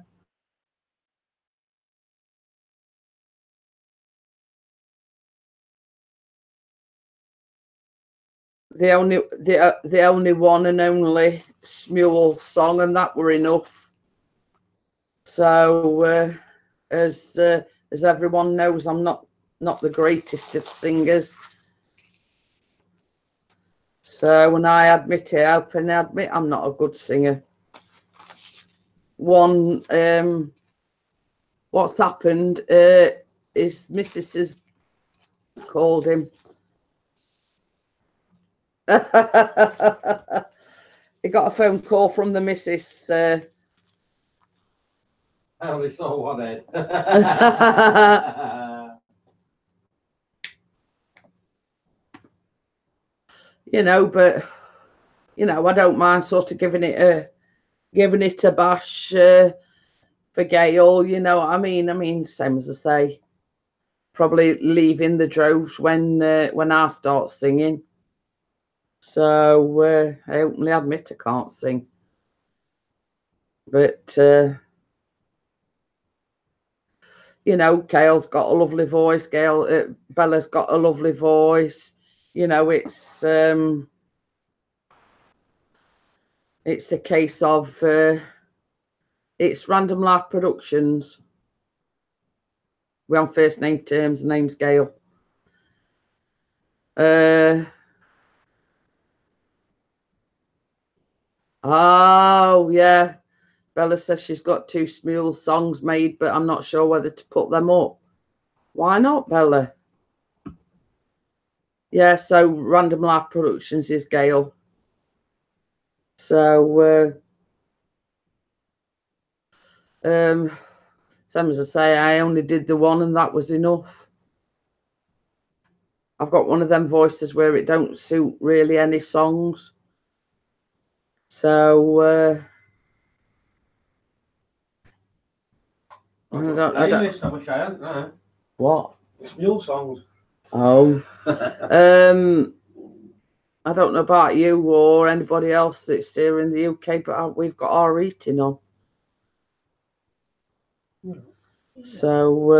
The only one and only Smule song, and that were enough. So as everyone knows, I'm not the greatest of singers. So when I admit it, I openly admit I'm not a good singer. One, what's happened is Mrs. has called him. He got a phone call from the missus. I only saw one head. You know, but you know, I don't mind sort of giving it a bash for Gail. You know what I mean? I mean, same as I say, probably leaving the droves when I start singing. So I openly admit I can't sing, but you know, Gail's got a lovely voice. Bella's got a lovely voice. You know, it's a case of it's Random Life Productions. We're on first name terms. The name's Gail. Oh yeah, Bella says she's got 2 Smule songs made, but I'm not sure whether to put them up. Why not, Bella? Yeah, so Random Life Productions is Gail. So same as I say, I only did the one and that was enough. I've got one of them voices where it don't suit really any songs. So I don't. I wish I hadn't. No. What? Smule songs. Oh. I don't know about you or anybody else that's here in the UK, but we've got our eating on. So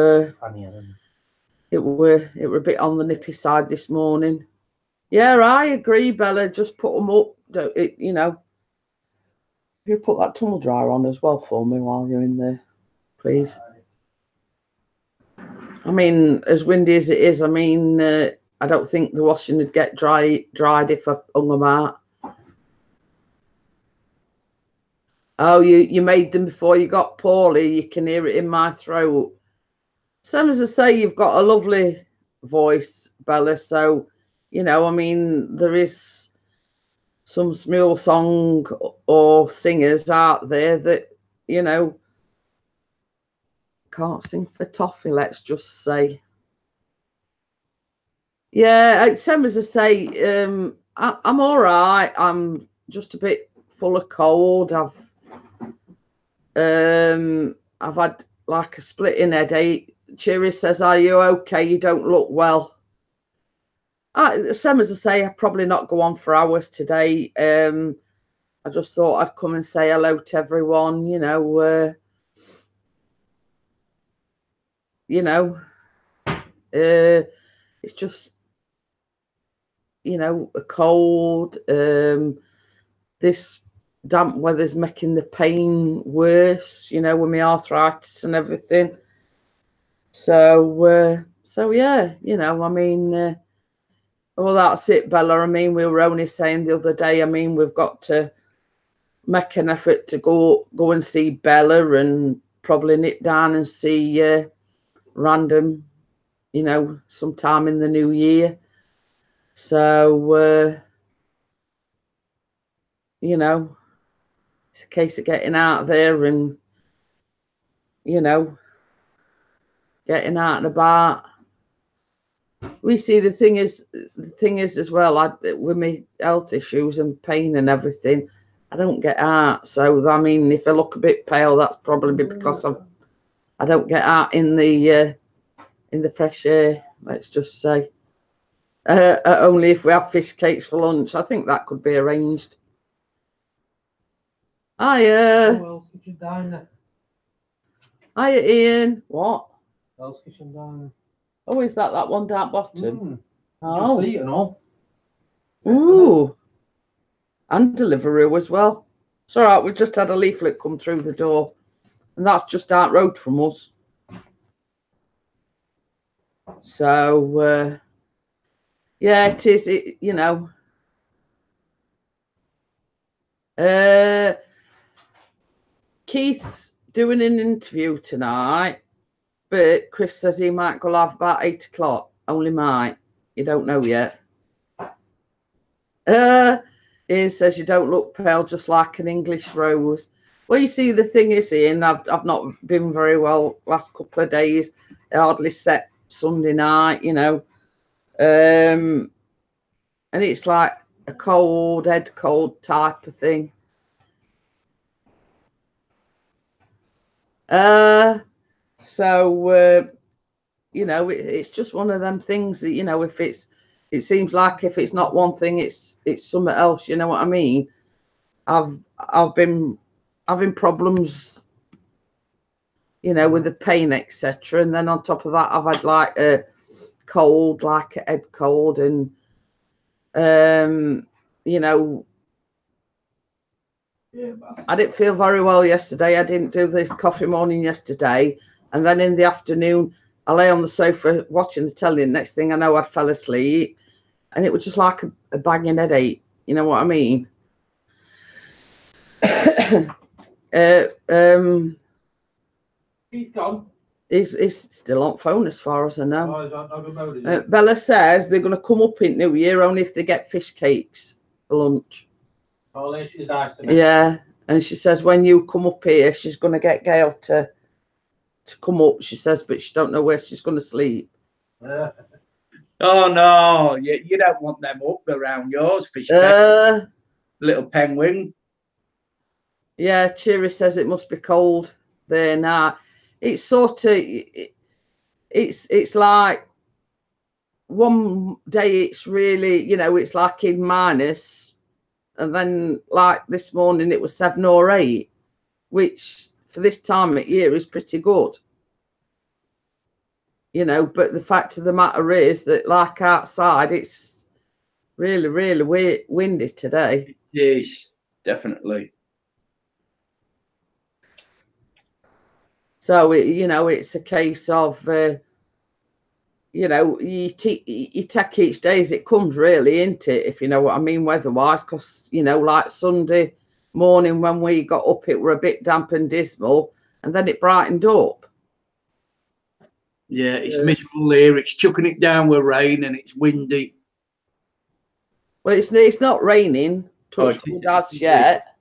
it were a bit on the nippy side this morning. Yeah, I agree, Bella. Just put them up. Don't it? You know. You put that tunnel dryer on as well for me while you're in there, please. I mean, as windy as it is, I mean, I don't think the washing would get dried if I hung them out. Oh, you made them before you got poorly. You can hear it in my throat. Same as I say, you've got a lovely voice, Bella. So, you know, I mean, there is some Smule song or singers out there that, you know, can't sing for toffee, let's just say. Yeah, same as I say, I'm all right. I'm just a bit full of cold. I've had like a splitting headache. Cheery says, "Are you okay? You don't look well." Same as I say, I'll probably not go on for hours today. I just thought I'd come and say hello to everyone. It's just, a cold. This damp weather's making the pain worse, with my arthritis and everything. So yeah, I mean, well, that's it, Bella. I mean, we were only saying the other day, I mean, we've got to make an effort to go and see Bella and probably nip down and see Random, sometime in the new year. So, it's a case of getting out there and, getting out and about. We see the thing is as well, with my health issues and pain and everything, I don't get out. So I mean, if I look a bit pale, that's probably because I don't get out in the fresh air. Let's just say. Only if we have fish cakes for lunch. I think that could be arranged. Hiya. Hell's Kitchen Diner. Hiya, Ian. What? Hell's Kitchen Diner. Oh, is that one down bottom? Oh. Just eating all. Ooh. And Deliveroo as well. It's all right. We've just had a leaflet come through the door. And that's just down road from us. So, yeah, it is. You know. Keith's doing an interview tonight, but Chris says he might go live about 8 o'clock. Only might. You don't know yet. He says you don't look pale, just like an English rose. Well, you see, the thing is, Ian, I've not been very well last couple of days. I hardly slept Sunday night, you know. And it's like a cold, head cold type of thing. So you know, it's just one of them things that, you know, if it seems like if it's not one thing, it's something else. You know what I mean? I've been having problems, you know, with the pain, etc. And then on top of that, I've had like a cold, like a head cold, and you know, Yeah, I didn't feel very well yesterday. I didn't do the coffee morning yesterday, and then in the afternoon, I lay on the sofa watching the telly. And next thing I know, I fell asleep, and it was just like a banging headache. You know what I mean? He's gone. He's still on phone as far as I know. Oh, is that not about it? Bella says they're going to come up in New Year only if they get fish cakes for lunch. Oh, she's nice to me. Yeah, and she says when you come up here, she's going to get Gail to come up. She says, but she don't know where she's going to sleep. Oh no, you don't want them up around yours, fish cake. Little penguin. Yeah, Cheery says it must be cold there now. It's sort of, it's like one day it's really, you know, it's like in minus, and then like this morning it was 7 or 8, which for this time of year is pretty good. You know, but the fact of the matter is that like outside, it's really, really windy today. Yes, definitely. So, you know, it's a case of, you know, you take each day as it comes, really, isn't it? If you know what I mean, weather-wise, because, you know, like Sunday morning when we got up, it were a bit damp and dismal, and then it brightened up. Yeah, it's miserable here. It's chucking it down with rain, and it's windy. Well, it's not raining, touch wood as yet.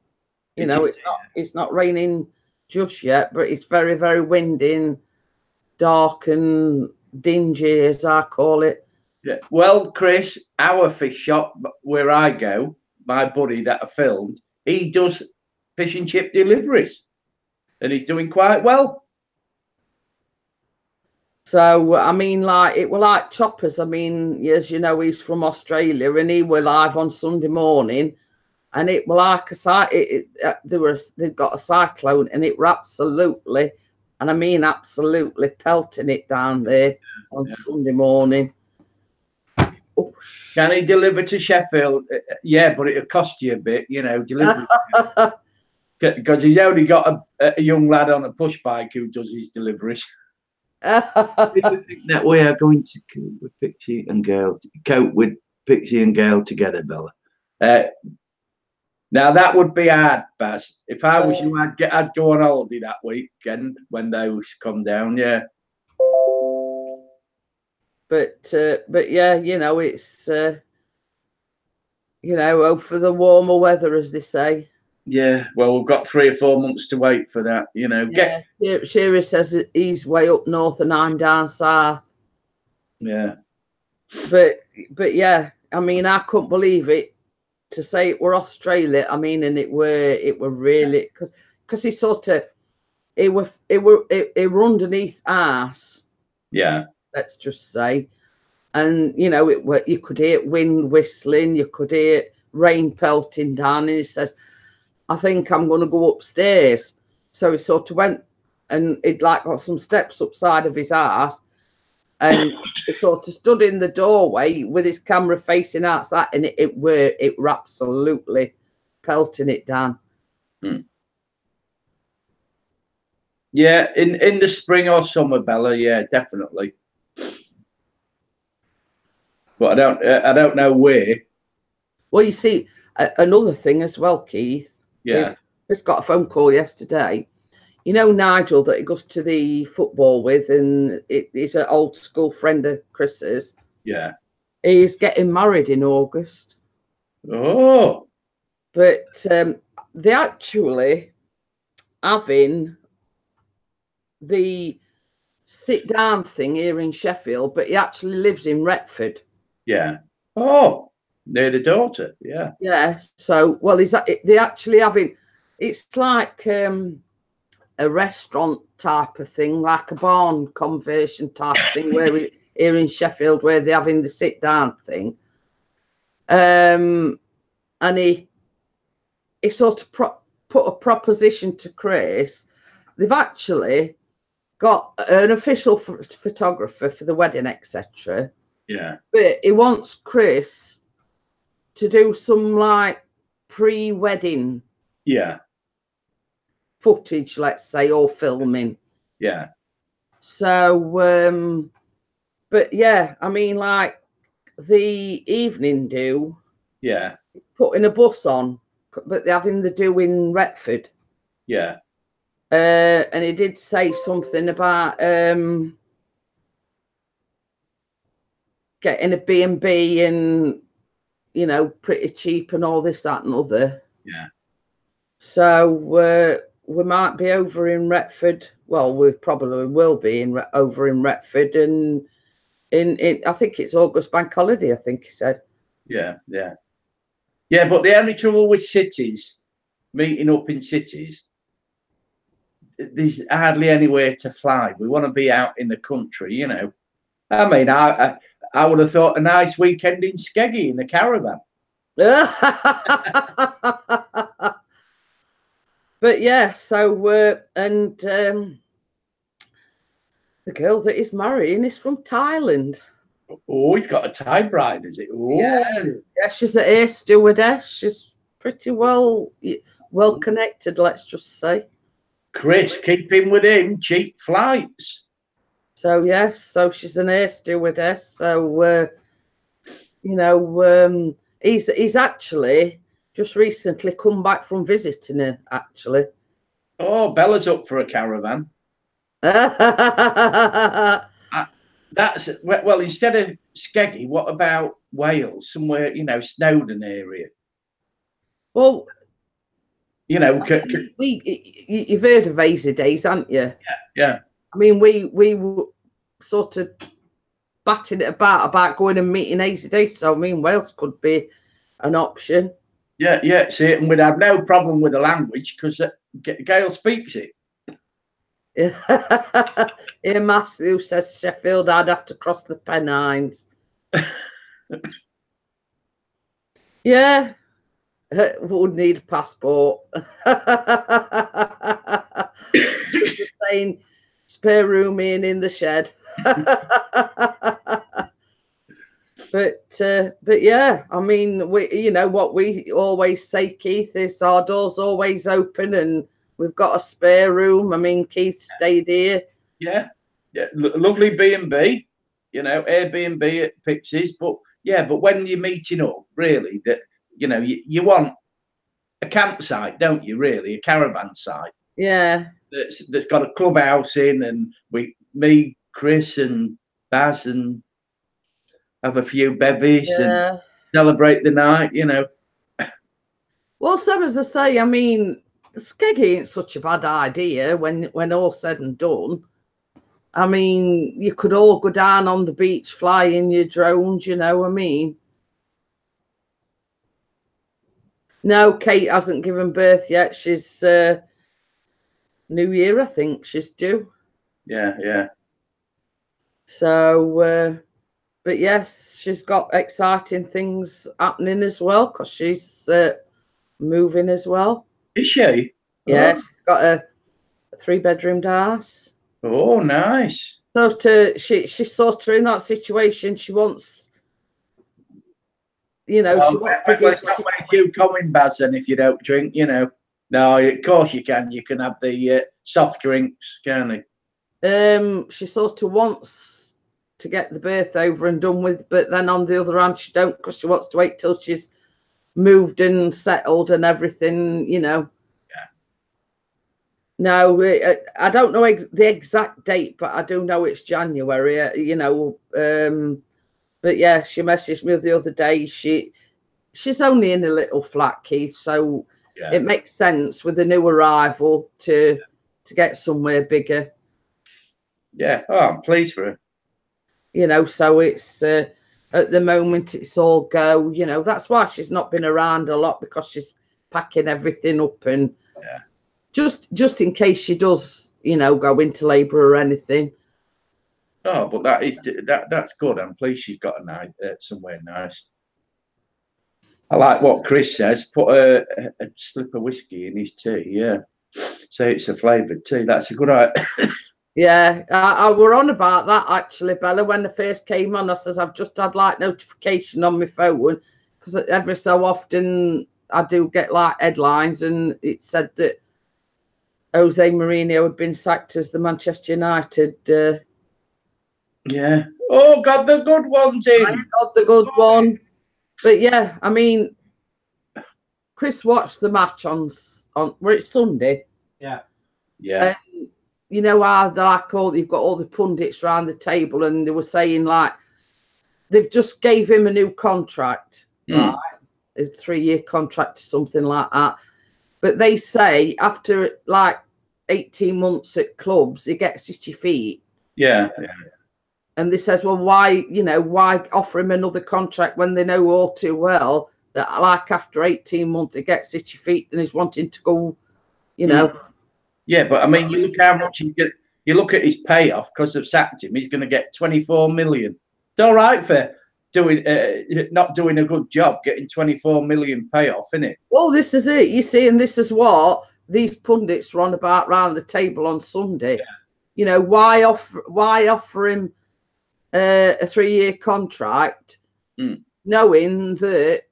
You know, it's not raining just yet, but it's very, very windy and dark and dingy, as I call it. Yeah. Well, Chris, our fish shop where I go, my buddy that I filmed, he does fish and chip deliveries, and he's doing quite well. So, I mean, like, it were like Choppers. I mean, as you know, he's from Australia, and he were live on Sunday morning, and it were like they got a cyclone, and it were absolutely, and I mean absolutely, pelting it down there on Sunday morning. Oh, can he deliver to Sheffield? Yeah, but it'll cost you a bit, you know, delivery. Because he's only got a young lad on a push bike who does his deliveries. That we are going to cope with Pixie and Gail together, Bella. Now that would be hard, Baz. If I was you, I'd go on holiday that weekend when those come down. Yeah. But yeah, you know, it's you know, for the warmer weather, as they say. Yeah, well, we've got 3 or 4 months to wait for that, you know. Yeah, Sherry says that he's way up north and I'm down south. Yeah. But yeah, I mean, I couldn't believe it. to say it were Australia, I mean, and it were really, because he sort of, it were underneath arse. Yeah. Let's just say. And, you know, you could hear wind whistling, you could hear rain pelting down, and he says, I think I'm going to go upstairs. So he sort of went, and he'd like got some steps upside of his arse, and he sort of stood in the doorway with his camera facing outside, and it were absolutely pelting it down. Yeah, in the spring or summer, Bella, yeah, definitely. But I don't know where. Well, you see, another thing as well, Keith. Yeah. Just got a phone call yesterday. You know Nigel that he goes to the football with, and he's an old school friend of Chris's. Yeah. He's getting married in August. Oh. But they actually having the sit down thing here in Sheffield, but he actually lives in Retford. Yeah. Oh, they're the daughter. Yeah. Yeah. So, well, they actually having, it's like a restaurant type of thing, like a barn conversion type of thing, where here in Sheffield, where they're having the sit down thing. And he sort of put a proposition to Chris. They've actually got an official photographer for the wedding, etc. Yeah. But he wants Chris to do some like pre-wedding footage, let's say, or filming. Yeah. So, but yeah, I mean, like the evening do. Yeah. Putting a bus on, but they're having the do in Retford. Yeah. And he did say something about getting a B&B and, you know, pretty cheap and all this, that and other. Yeah. So we might be over in Retford. Well, we probably will be over in Retford, and in I think it's August Bank Holiday, I think he said. Yeah, yeah. Yeah, but the only trouble with cities, meeting up in cities, there's hardly anywhere to fly. We want to be out in the country, you know. I mean, I would have thought a nice weekend in Skeggy in the caravan. But yeah, so and the girl that he's marrying is from Thailand. Oh, he's got a Thai bride, is it? Oh. Yeah, she's an air stewardess. She's pretty well connected, let's just say. Chris, keep in with him. Cheap flights. So yes, so she's an air stewardess. So you know, he's actually just recently come back from visiting her. Actually. Oh, Bella's up for a caravan. That's well. Instead of Skeggy, what about Wales? Somewhere, you know, Snowdon area. Well, you know, you've heard of Hazy Days, haven't you? Yeah. I mean, we were sort of batting it about going and meeting Hazy Days. So I mean, Wales could be an option. Yeah. See, and we'd have no problem with the language because Gail speaks it. Here, Matthew says Sheffield, I'd have to cross the Pennines. Yeah, would need a passport. Just saying, spare room in the shed. But yeah, I mean, you know what we always say, Keith, is our door's always open and we've got a spare room. I mean, Keith stayed here. Yeah. Lovely B&B, you know, Airbnb at Pixies. But yeah, but when you're meeting up, really, that you know, you want a campsite, don't you? Really, a caravan site. Yeah. That's got a clubhouse in, and me, Chris, and Baz, and have a few bevies and celebrate the night, you know. Well, so as I say, I mean, Skeggy ain't such a bad idea when all's said and done. I mean, you could all go down on the beach, fly in your drones, you know what I mean? No, Kate hasn't given birth yet. She's New Year, I think she's due. Yeah, yeah. So, but yes, she's got exciting things happening as well because she's moving as well. Is she? Yeah, Oh. she's got a 3-bedroom house. Oh, nice. So she's sort of in that situation. She wants, she wants to give. It's not make you coming, Baz, then if you don't drink, No, of course you can. You can have the soft drinks, can't you? She sort of wants to get the birth over and done with, but then on the other hand, she don't, because she wants to wait till she's moved and settled and everything, Yeah. No, I don't know the exact date, but I do know it's January. But yeah, she messaged me the other day. She's only in a little flat, Keith, so Yeah. it makes sense with a new arrival to get somewhere bigger. Yeah. Oh, I'm pleased for her. So it's at the moment it's all go. That's why she's not been around a lot, because she's packing everything up and just in case she does, go into labour or anything. Oh, but that's good. I'm pleased she's got somewhere nice. I like what Chris says. Put a slip of whiskey in his tea. Yeah, so it's a flavoured tea. That's a good idea. Yeah, I were on about that actually, Bella, when I first came on. I says I've just had notification on my phone, because every so often I do get headlines, and it said that Jose Mourinho had been sacked as the Manchester United. Yeah. Oh, got the good ones in. I got the good one. But yeah, I mean, Chris watched the match on where it's Sunday. Yeah. Yeah. How you've got all the pundits around the table, and they were saying they've just gave him a new contract, right? A 3-year contract or something like that. But they say after 18 months at clubs, he gets itchy feet. Yeah. And they says, well, why offer him another contract when they know all too well that after 18 months he gets itchy feet and he's wanting to go, Yeah, but I mean, you look how much you look at his payoff because they've sacked him. He's going to get 24 million. It's all right for not doing a good job, getting 24 million payoff, isn't it? Well, this is it, you see, and this is what these pundits run about round the table on Sunday. Yeah. Why offer him a 3-year contract, knowing that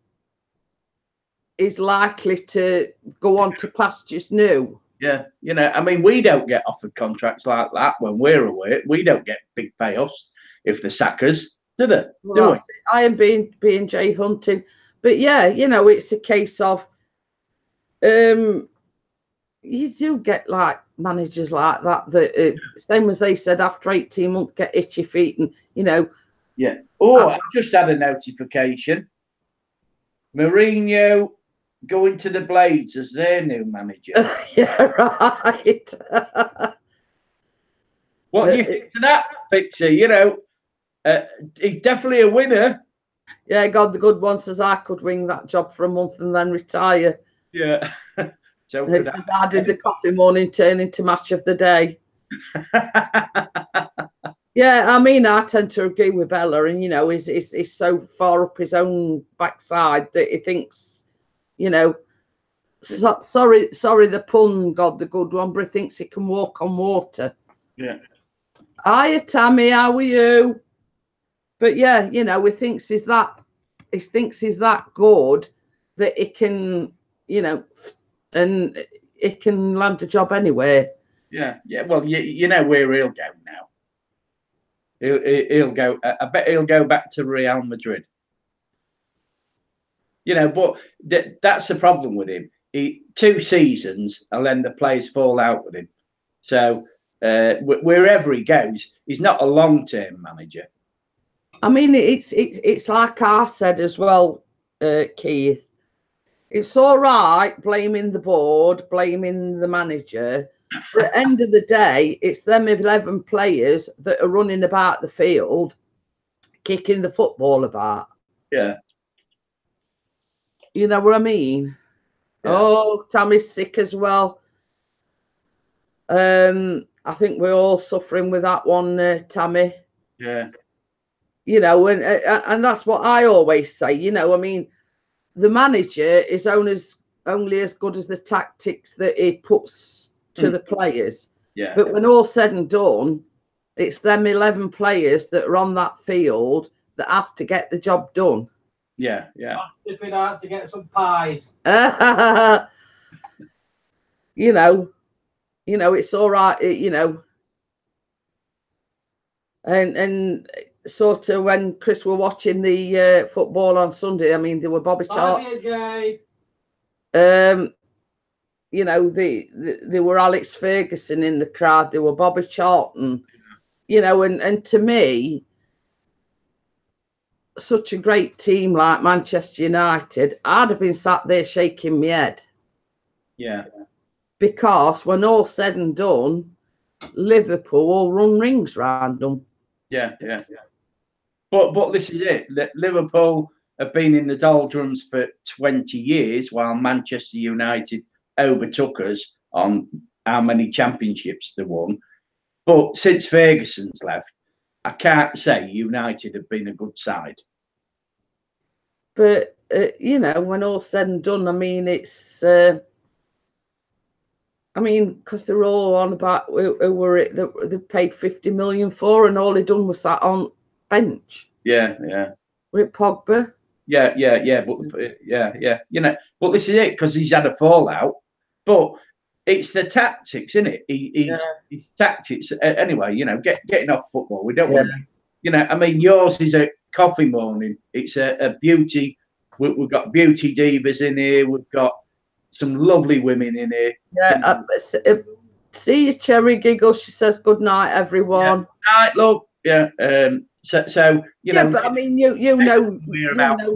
he's likely to go on to pastures new? Yeah, I mean, we don't get offered contracts like that when we're away. We don't get big payoffs if the sackers, do they? Well, I am being Jay hunting, but yeah, it's a case of you do get managers like that same as they said, after 18 months get itchy feet, and Yeah. Oh, I just had a notification. Mourinho going to the Blades as their new manager. Yeah, right. What do you think to that, Pixie? He's definitely a winner. Yeah, God, the good one says I could wing that job for a month and then retire. Yeah. So I did the coffee morning turn into match of the day. Yeah, I mean, I tend to agree with Bella, and he's so far up his own backside that he thinks, sorry the pun, God, the good one, but he thinks he can walk on water. Yeah. Hiya, Tammy, how are you? But yeah, he thinks he's that good that he can, and it can land a job anywhere. Yeah. Well, where he'll go now. He'll go. I bet he'll go back to Real Madrid. But that's the problem with him. 2 seasons, and then the players fall out with him. So wherever he goes, he's not a long-term manager. I mean, it's like I said as well, Keith. It's all right blaming the board, blaming the manager. But at the end of the day, it's them 11 players that are running about the field, kicking the football about. Yeah. You know what I mean? Yeah. Oh, Tammy's sick as well. I think we're all suffering with that one, Tammy. Yeah. You know, and that's what I always say. You know, I mean, the manager is only as good as the tactics that he puts to the players. Yeah. But when all's said and done, it's them 11 players that are on that field that have to get the job done. Yeah. Yeah. Dipping out to get some pies. You know, it's all right. You know, and sort of when Chris were watching the football on Sunday, I mean, there were Bobby Charlton. You know, there were Alex Ferguson in the crowd. There were Bobby Charlton. You know, and to me, such a great team like Manchester United, I'd have been sat there shaking my head. Yeah. Because when all's said and done, Liverpool will run rings round them. Yeah. Yeah. But this is it. Liverpool have been in the doldrums for 20 years, while Manchester United overtook us on how many championships they won. But since Ferguson's left, I can't say United have been a good side. But, you know, when all's said and done, I mean, it's... I mean, because they're all on about who were it that they paid 50 million for, and all he done was sat on bench. Yeah, yeah. With Pogba. Yeah. But yeah. You know, but this is it, because he's had a fallout. But it's the tactics, isn't it? His tactics. Anyway, you know, getting off football. We don't want to, you know, I mean, yours is a coffee morning. It's a beauty. We've got beauty divas in here. We've got some lovely women in here. Yeah. See you, Cherry Giggle. She says good night, everyone. Yeah. Night, love. Yeah. So you know. Yeah, but I mean, you know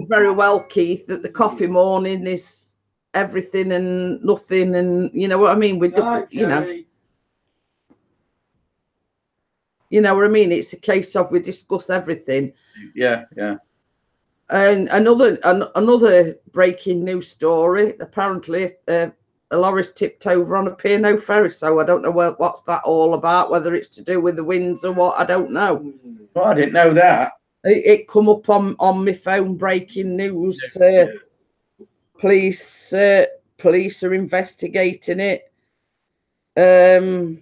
very well, Keith, that the coffee morning is everything and nothing, and you know what I mean. With the, you know what I mean. It's a case of we discuss everything. Yeah. And another breaking news story. Apparently, a lorry's tipped over on a P&O ferry. So I don't know what's that all about. Whether it's to do with the winds or what, I don't know. Well, I didn't know that. It come up on my phone. Breaking news. Police are investigating it. Do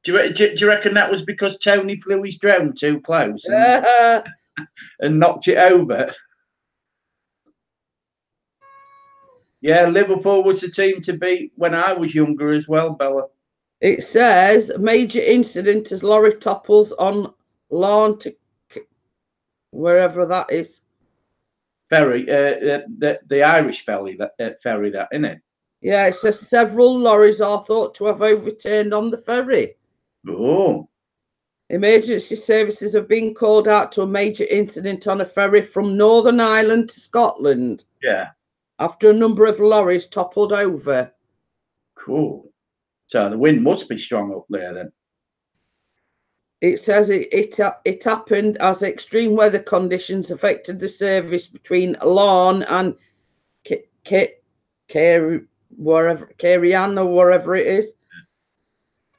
you reckon that was because Tony flew his drone too close and knocked it over? Yeah, Liverpool was the team to beat when I was younger as well, Bella. It says major incident as lorry topples on lawn to wherever that is. Ferry, the Irish ferry, that isn't it? Yeah, it says several lorries are thought to have overturned on the ferry. Oh. Emergency services have been called out to a major incident on a ferry from Northern Ireland to Scotland. Yeah. After a number of lorries toppled over. Cool. So the wind must be strong up there then. It says it happened as extreme weather conditions affected the service between Larne and Carrian or wherever it is.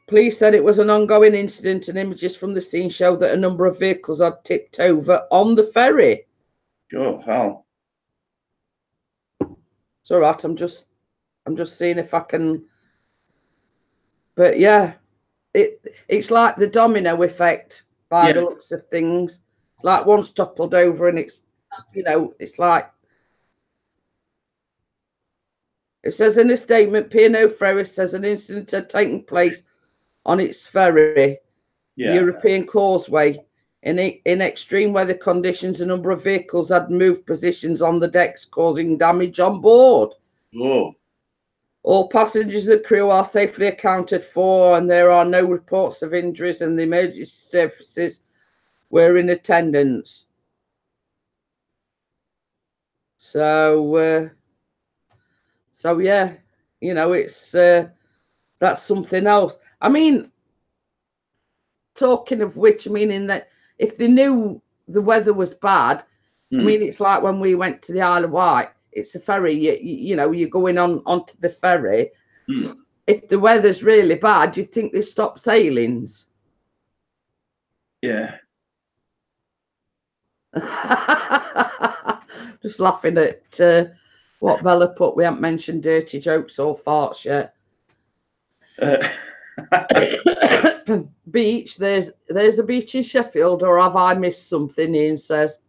Police said it was an ongoing incident, and images from the scene show that a number of vehicles had tipped over on the ferry. Oh, hell. It's all right. I'm just seeing if I can. But yeah, it's like the domino effect by the looks of things. It's like one's toppled over, and it's, you know, it's like. It says in a statement, P&O Ferry says an incident had taken place on its ferry, European Causeway. In extreme weather conditions, a number of vehicles had moved positions on the decks, causing damage on board. Oh. All passengers and crew are safely accounted for, and there are no reports of injuries, and the emergency services were in attendance. So yeah, you know, it's that's something else. I mean, talking of which, I mean, in that if they knew the weather was bad, I mean, it's like when we went to the Isle of Wight. it's a ferry. You know, you're going onto the ferry. Hmm. If the weather's really bad, you'd think they stop sailings. Yeah. Just laughing at what Bella put. We haven't mentioned dirty jokes or farts yet. Beach. There's a beach in Sheffield, or have I missed something? Ian says.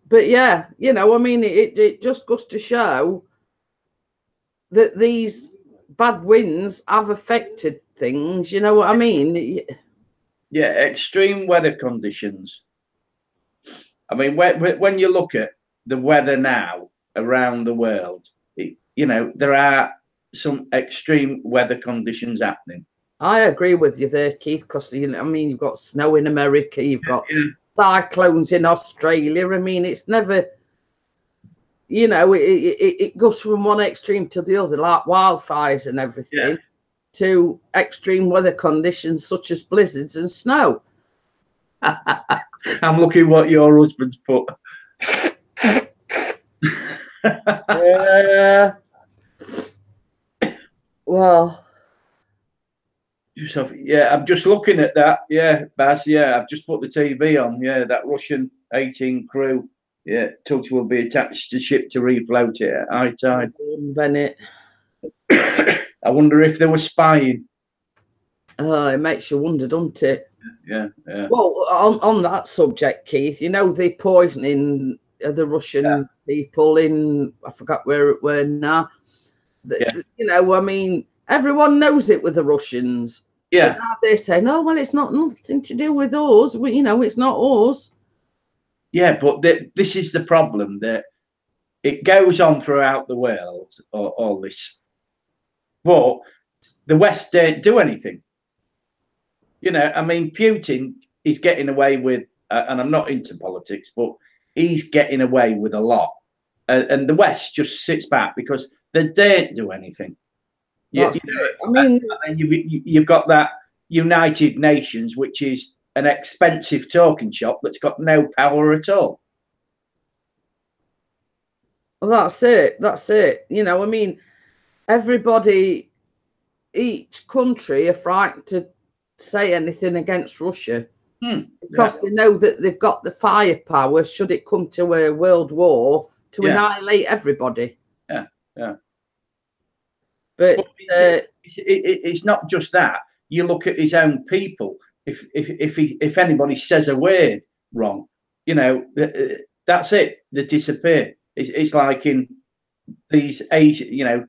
But yeah, you know, I mean, it just goes to show that these bad winds have affected things. You know what I mean? Yeah, extreme weather conditions. I mean, when you look at the weather now around the world, you know, there are some extreme weather conditions happening. I agree with you there, Keith, because, you know, I mean, you've got snow in America, you've got cyclones in Australia. I mean, it's never, you know, it goes from one extreme to the other, like wildfires and everything, to extreme weather conditions such as blizzards and snow. I'm looking what your husband's put. Well, yeah, I'm just looking at that. Yeah, Baz. Yeah, I've just put the TV on. Yeah, that Russian 18 crew. Yeah, tugs will be attached to ship to refloat it at high tide. Bennett. I wonder if they were spying. Oh, it makes you wonder, doesn't it? Yeah. Well, on that subject, Keith, you know, the poisoning the Russian people in, I forgot where it were now. You know, I mean, everyone knows it with the Russians. Yeah. But now they're saying, oh, well, it's not nothing to do with us. Well, you know, it's not us. Yeah, but this is the problem, that it goes on throughout the world, all this. But the West don't do anything. You know, I mean, Putin is getting away with, and I'm not into politics, but he's getting away with a lot. And the West just sits back because they don't do anything. I mean, you've got that United Nations, which is an expensive talking shop that's got no power at all. Well, that's it. That's it. You know, I mean, everybody, each country are frightened to say anything against Russia because they know that they've got the firepower should it come to a world war to annihilate everybody. Yeah. But it's not just that. You look at his own people. If anybody says a word wrong, you know, that's it. They disappear. It's like in these Asia, you know,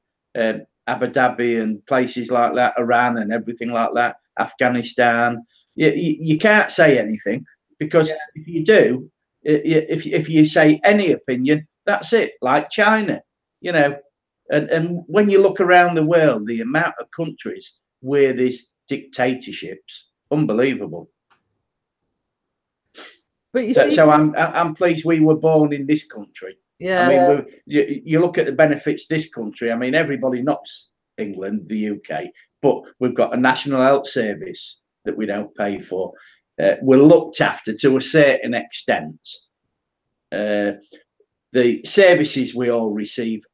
Abu Dhabi and places like that, Iran and everything like that, Afghanistan. You can't say anything because if you do, if you say any opinion, that's it. Like China, you know, and when you look around the world, the amount of countries where there's dictatorships, unbelievable. But you see, so I'm pleased we were born in this country. Yeah. I mean, you look at the benefits this country. I mean, everybody knocks England, the UK, but we've got a national health service that we don't pay for. We're looked after to a certain extent. The services we all receive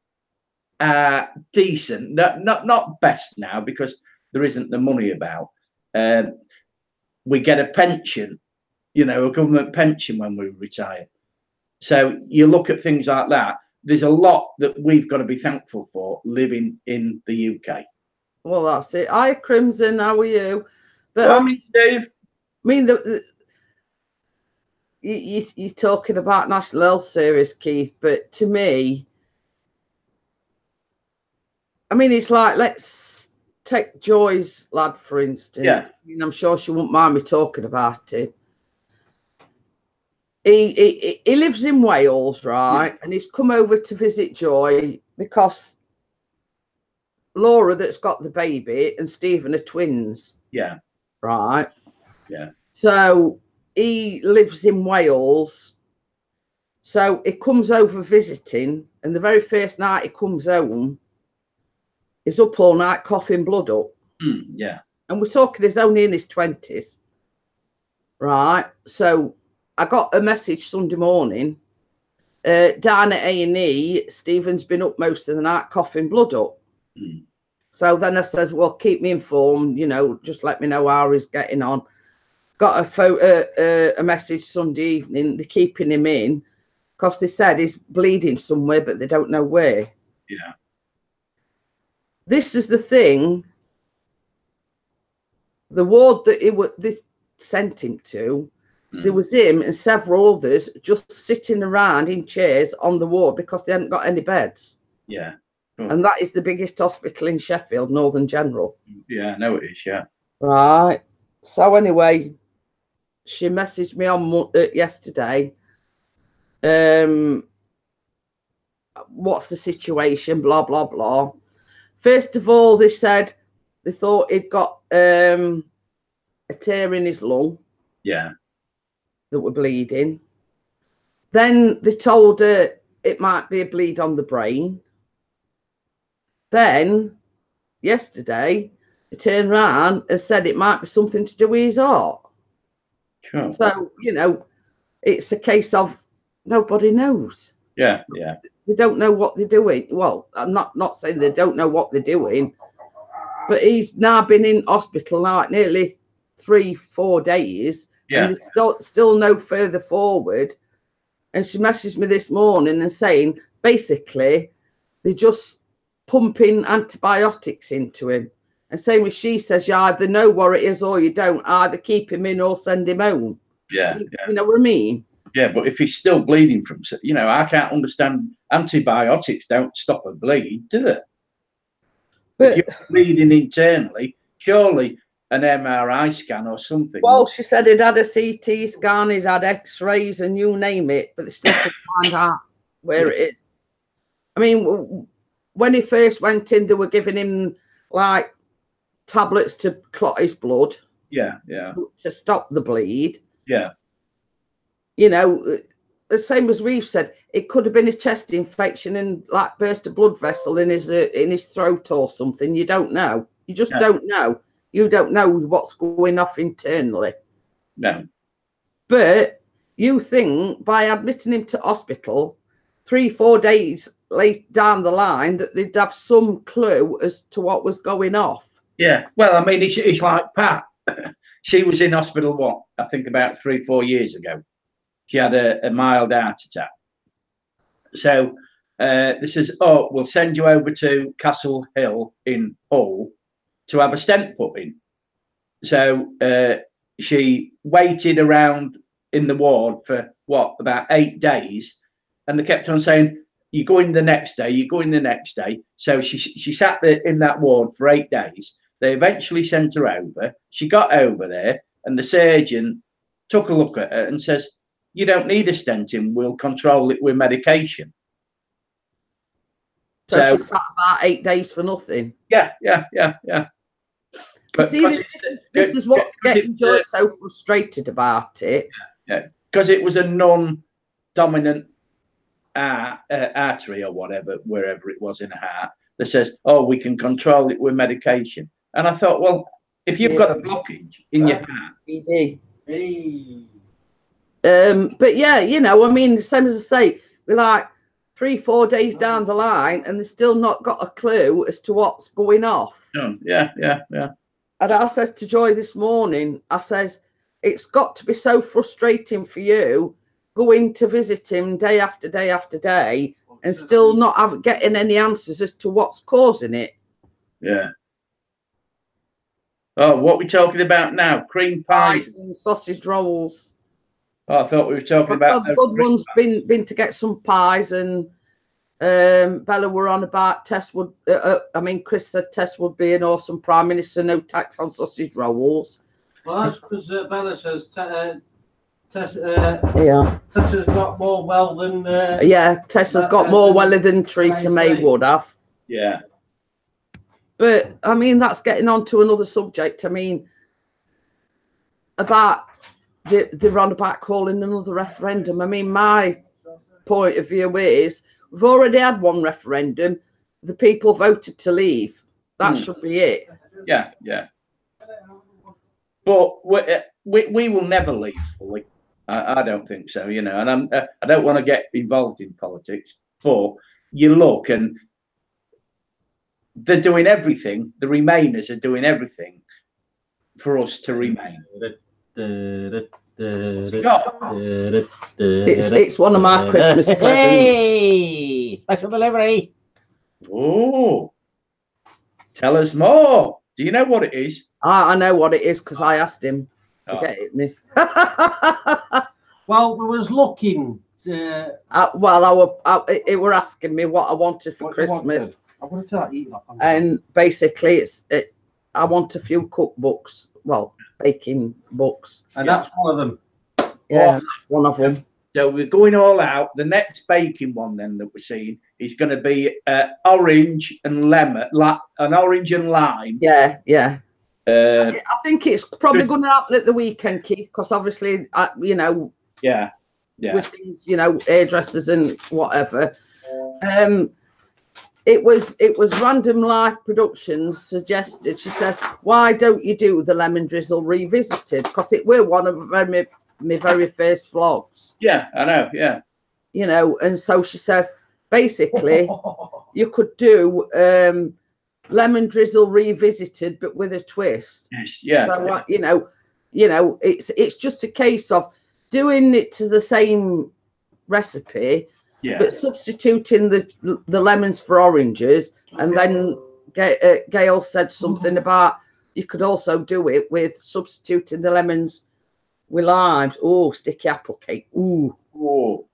are decent, not best now because there isn't the money about. We get a pension, you know, a government pension when we retire. So you look at things like that. There's a lot that we've got to be thankful for living in the UK. Well, that's it. Hi, Crimson. How are you? But Well, I mean, Dave. I mean, you're talking about National Health Service, Keith. But to me, I mean, it's like, let's take Joy's lad, for instance. Yeah. I mean, I'm sure she won't mind me talking about it. He lives in Wales, right? And he's come over to visit Joy because Laura, that's got the baby, and Stephen are twins. Yeah. Right. Yeah. So he lives in Wales. So he comes over visiting, and the very first night he comes home, he's up all night coughing blood up. Yeah. And we're talking, he's only in his 20s. Right. So I got a message Sunday morning down at A&E, Stephen's been up most of the night coughing blood up. Mm. So then I says, well, keep me informed, you know, just let me know how he's getting on. Got a message Sunday evening, they're keeping him in because they said he's bleeding somewhere, but they don't know where. Yeah. This is the thing. The ward that they sent him to, there was him and several others just sitting around in chairs on the ward because they hadn't got any beds. Yeah. And that is the biggest hospital in Sheffield, Northern General. Yeah, I know it is, yeah. Right. So anyway, she messaged me on yesterday. What's the situation? Blah, blah, blah. First of all, they said they thought he'd got a tear in his lung. Yeah. That were bleeding. Then they told her it might be a bleed on the brain. Then, yesterday, they turned around and said it might be something to do with his heart. Sure. So, you know, it's a case of nobody knows. Yeah, yeah. They don't know what they're doing. Well, I'm not saying they don't know what they're doing, but he's now been in hospital like nearly 3-4 days. Yeah. And there's still no further forward. And she messaged me this morning and saying, basically, they're just pumping antibiotics into him. And same as she says, you either know what it is or you don't. Either keep him in or send him home. Yeah, You know what I mean? Yeah, but if he's still bleeding from, you know, I can't understand. Antibiotics don't stop a bleed, do they? But if you're bleeding internally, surely an MRI scan or something. Well, she said he'd had a CT scan, he'd had X-rays, and you name it, but they still couldn't find out where it is. I mean, when he first went in, they were giving him like tablets to clot his blood. Yeah, yeah. To stop the bleed. Yeah. You know, the same as we've said, it could have been a chest infection and like burst a blood vessel in his throat or something. You don't know. You just don't know. You don't know what's going off internally. No. But you think by admitting him to hospital 3-4 days late down the line that they'd have some clue as to what was going off. Yeah. Well, I mean, it's like Pat. She was in hospital, what, I think about 3-4 years ago. She had a mild heart attack. So this is, oh, we'll send you over to Castle Hill in Hull to have a stent put in. So she waited around in the ward for what, about 8 days, and they kept on saying, you go in the next day, you go in the next day. So she sat there in that ward for 8 days. They eventually sent her over. She got over there, and the surgeon took a look at her and says, you don't need a stent in, we'll control it with medication. So she sat about 8 days for nothing. Yeah. But see, this is what's getting Joy so frustrated about it. Yeah, because it was a non-dominant artery or whatever, wherever it was in the heart, that says, oh, we can control it with medication. And I thought, well, if you've got a blockage in your heart. But yeah, you know, I mean, the same as I say, we're like 3-4 days down the line and they've still not got a clue as to what's going off. Oh, yeah. And I says to Joy this morning, I says, it's got to be so frustrating for you going to visit him day after day after day and still not getting any answers as to what's causing it. Yeah. Oh, what are we talking about now? Cream pies and sausage rolls. Oh, I thought we were talking about the good one's been to get some pies, and Bella were on about Tess would. Chris said Tess would be an awesome prime minister. No tax on sausage rolls. Well, that's because Bella says Tess has got more well than. Tess has got more well than Theresa May would have. Yeah. But I mean, that's getting on to another subject. I mean, about they're on about calling another referendum. I mean, my point of view is we've already had one referendum. The people voted to leave. That should be it. Yeah. But we will never leave fully. I don't think so, you know, and I don't want to get involved in politics, but you look and they're doing everything. The Remainers are doing everything for us to remain. It's one of my Christmas presents. Hey, special delivery. Oh, tell us more. Do you know what it is? I know what it is because I asked him to get it me. Well, we was looking. It were asking me what I wanted for Christmas, I want to eat that. and basically I want a few cookbooks, well, baking books. And that's one of them. Yeah, that's one of them. So we're going all out. The next baking one then that we're seeing is going to be orange and lemon, an orange and lime. Yeah, yeah. Uh, I think it's probably going to happen at the weekend, Keith, because obviously, you know, yeah. with things, you know, hairdressers and whatever. It was Random Life Productions suggested. She says, "Why don't you do the Lemon Drizzle Revisited? Because it were one of my very first vlogs." Yeah, I know. Yeah. You know, and so she says, basically, you could do Lemon Drizzle Revisited, but with a twist. Yes, yeah. So you know, it's just a case of doing it to the same recipe, but substituting the lemons for oranges. And then Gail said something about you could also do it with substituting the lemons with limes. Oh, sticky apple cake. Ooh. Oh.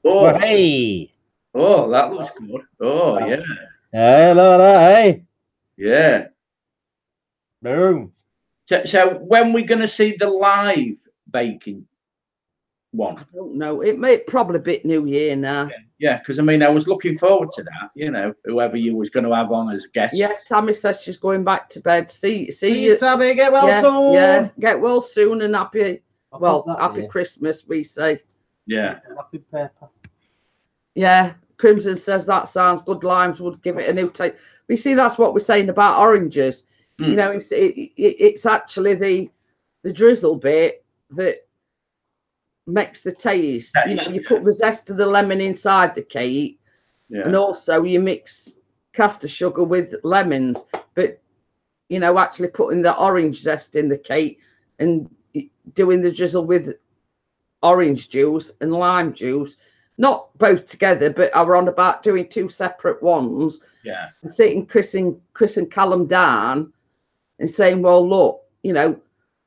Oh, hey. Oh, that looks good. Oh, yeah. Hello, hey. Yeah. Boom. So when we're going to see the live baking one? I don't know. It may probably be New Year now. Yeah, because I mean, I was looking forward to that. You know, whoever you was going to have on as guests. Yeah, Tammy says she's going back to bed. See you, Tammy. Get well soon. Yeah, get well soon and happy Christmas, we say. Yeah. Happy pepper. Yeah, Crimson says that sounds good. Limes would give it a new taste. We see that's what we're saying about oranges. You know, it's actually the drizzle bit that makes the taste. You know, you put the zest of the lemon inside the cake, and also you mix caster sugar with lemons. But you know, actually putting the orange zest in the cake and doing the drizzle with orange juice and lime juice, not both together, but I were on about doing two separate ones. Yeah. And sitting Chris and Callum down and saying, well, look, you know,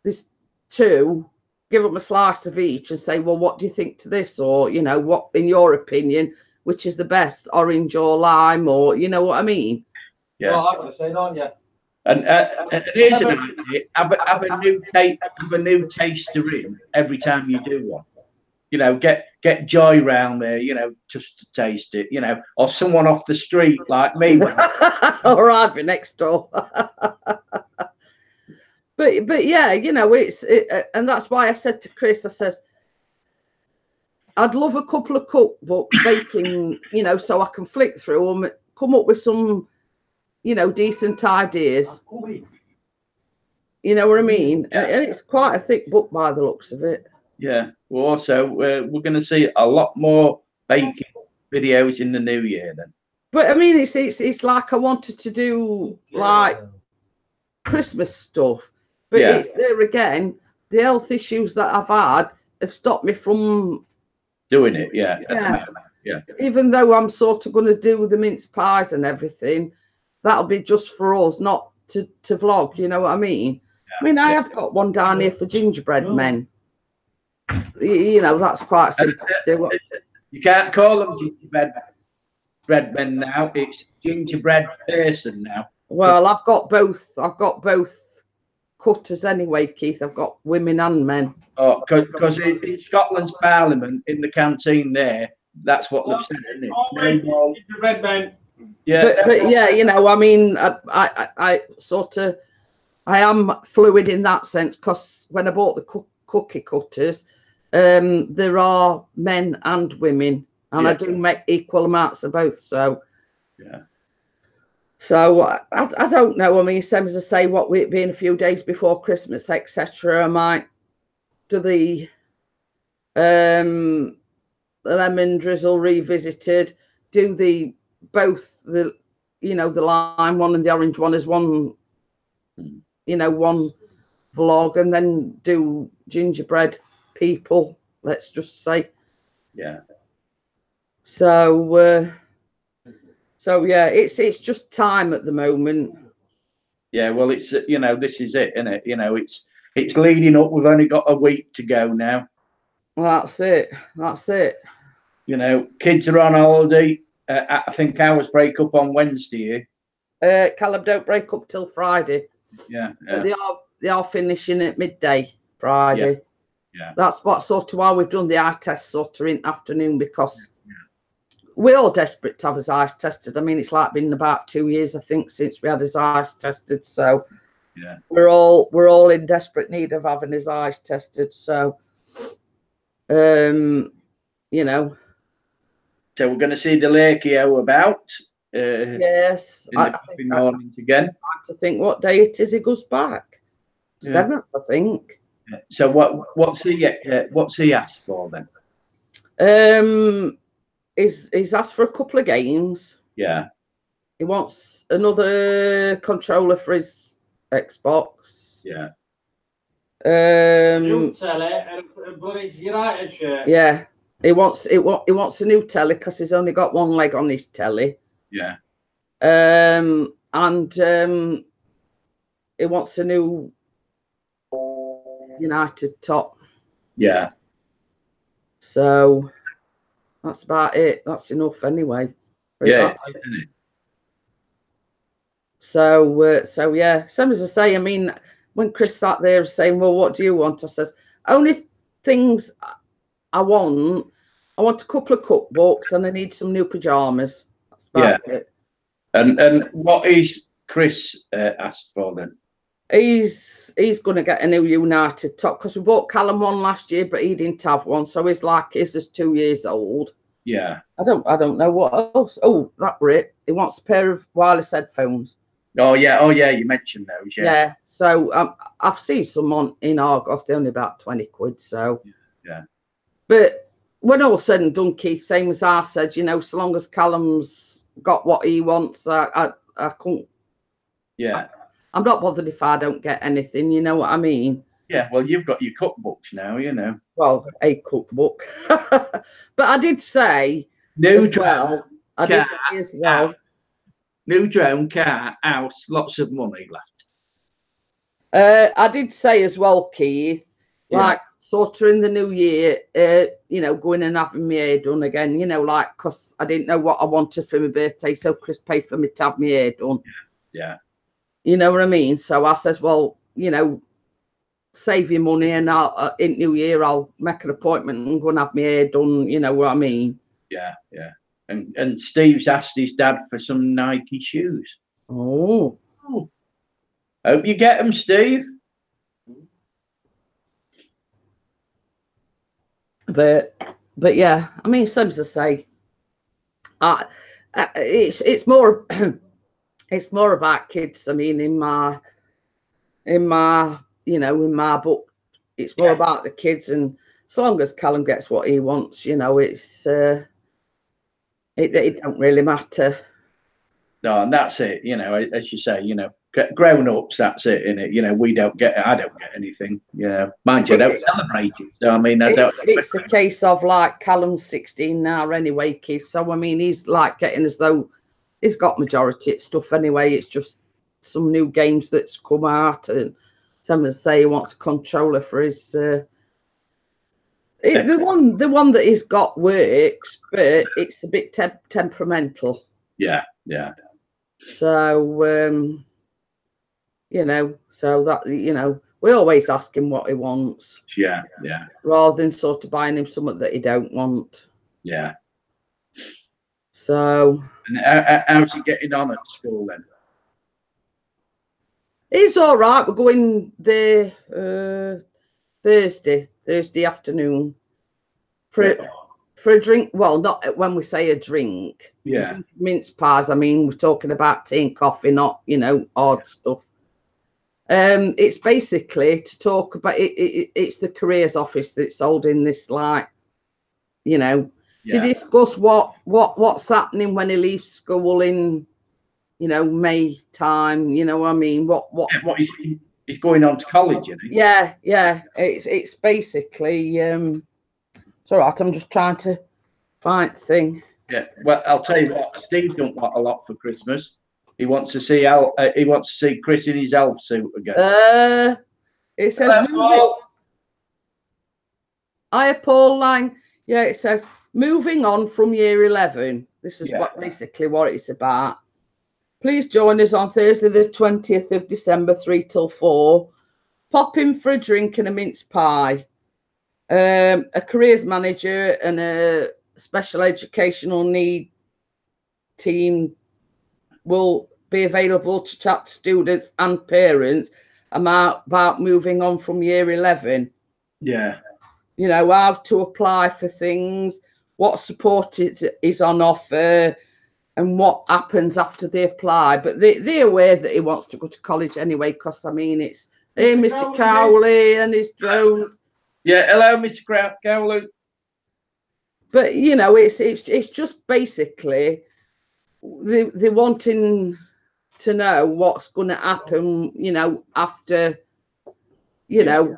there's two, give them a slice of each and say, well, what do you think to this? Or, you know, what, in your opinion, which is the best, orange or lime, or, you know what I mean? Yeah. Well, I'm going to say, don't you? And here's an idea: have a new taster in every time you do one. You know, get Joy round there, you know, just to taste it, you know, or someone off the street like me. Or I'd be next door. But yeah, you know, and that's why I said to Chris, I says, I'd love a couple of cookbooks baking, you know, so I can flick through them, come up with some, you know, decent ideas. You know what I mean? Yeah. And it's quite a thick book by the looks of it. Yeah. Well, also, we're going to see a lot more baking videos in the new year then. But I mean, it's like I wanted to do like Christmas stuff, but it's there again. The health issues that I've had have stopped me from doing it. Yeah. Even though I'm sort of going to do the mince pies and everything, that'll be just for us, not to vlog. You know what I mean? Yeah. I mean, I have got one down here for gingerbread men. You know, that's quite simple to do. You can't call them gingerbread men now. It's gingerbread person now. Well, I've got both. I've got both cutters anyway, Keith. I've got women and men. Oh, because in Scotland's Parliament, in the canteen there, that's what they've said, isn't it? No, gingerbread men. Yeah, but yeah, you know, I mean, I sort of, I am fluid in that sense, because when I bought the cookie cutters, there are men and women, and I do make equal amounts of both. So, Yeah. So I don't know. I mean, same as I say, what with it being a few days before Christmas, etc., I might do the lemon drizzle revisited, do both the the lime one and the orange one as one, one vlog, and then do gingerbread people, let's just say. Yeah. So yeah, it's just time at the moment. Yeah, well, it's this is it, isn't it? It's leading up. We've only got a week to go now. Well, that's it. Kids are on holiday. I think ours break up on Wednesday. Callum don't break up till Friday. Yeah. But they are finishing at midday Friday. Yeah. That's what sort of why we've done the eye test sort of in afternoon, because we're all desperate to have his eyes tested. I mean, it's like been about 2 years, I think, since we had his eyes tested. So yeah, we're all in desperate need of having his eyes tested. So, So we're going to see the Lakio about. Yes, I think morning again. I think what day it is he goes back. 7th, I think. Yeah. So what's he asked for then? He's asked for a couple of games. Yeah. He wants another controller for his Xbox. Yeah. New telly and a bloody United shirt. Yeah. He wants a new telly because he's only got one leg on his telly. Yeah. And he wants a new United top. Yeah. So that's about it. That's enough anyway. Yeah. So yeah, same as I say. I mean, when Chris sat there saying, "Well, what do you want?" I says, "Only things I want a couple of cookbooks and I need some new pajamas." That's about it. And what is Chris asked for then? He's going to get a new United top because we bought Callum one last year, but he didn't have one, so he's like, his is 2 years old. Yeah. I don't know what else. Oh, that were it. He wants a pair of wireless headphones. Oh yeah, you mentioned those. Yeah. Yeah. So I've seen some in Argos. They're only about 20 quid. So. Yeah. But when all said and done, Keith, same as I said, so long as Callum's got what he wants, I couldn't. Yeah. I'm not bothered if I don't get anything. You know what I mean? Yeah. Well, you've got your cookbooks now. Well, a cookbook, but I did say new drone, new drone, car, house, lots of money left. I did say as well, Keith, like sort of in the new year, going and having my hair done again, like, because I didn't know what I wanted for my birthday, so Chris paid for me to have my hair done. Yeah. You know what I mean? So I says, well, save your money, and I'll in New Year I'll make an appointment and go and have my hair done. You know what I mean? Yeah. And Steve's asked his dad for some Nike shoes. Oh. Hope you get them, Steve. But yeah, I mean, same as I say, it's more it's more about kids. I mean, in my book, it's more about the kids, and so long as Callum gets what he wants, it's it don't really matter. No, and that's it. As you say, grown ups, that's it, innit? We don't get. I don't get anything. Mind you, I don't celebrate it. So I mean, It's a case of like Callum's 16 now, anyway, Keith. So I mean, he's like getting as though he's got majority of stuff anyway. It's just some new games that's come out, and someone say he wants a controller for his. The one that he's got works, but it's a bit temperamental. Yeah. So so that we always ask him what he wants. Yeah. Rather than sort of buying him something that he don't want. Yeah. So. And how's he getting on at school then? He's all right. We're going there Thursday afternoon for for a drink. Well, not when we say a drink. Yeah. Mince pies. I mean, we're talking about tea and coffee, not, you know, odd stuff. It's basically to talk about it. It's the careers office that's holding this, like, you know, to discuss what's happening when he leaves school in, you know, May time. You know what I mean? What he's going on to college, isn't he? Yeah. It's basically it's all right. I'm just trying to find the thing. Yeah. Well, I'll tell you what. Steve don't want a lot for Christmas. He wants to see Chris in his elf suit again. It says Paul Lang. Yeah, it says moving on from year 11. This is basically what it's about. Please join us on Thursday, the 20th of December, 3 till 4. Pop in for a drink and a mince pie. A careers manager and a special educational need team will be available to chat to students and parents about moving on from year 11. Yeah. You know, how to apply for things, what support is on offer, and what happens after they apply. But they're aware that he wants to go to college anyway, because, I mean, it's Mr. Cowley and his drones. Yeah, hello, Mr. Cowley. But, you know, it's just basically they're wanting to know what's going to happen, you know, after, you know.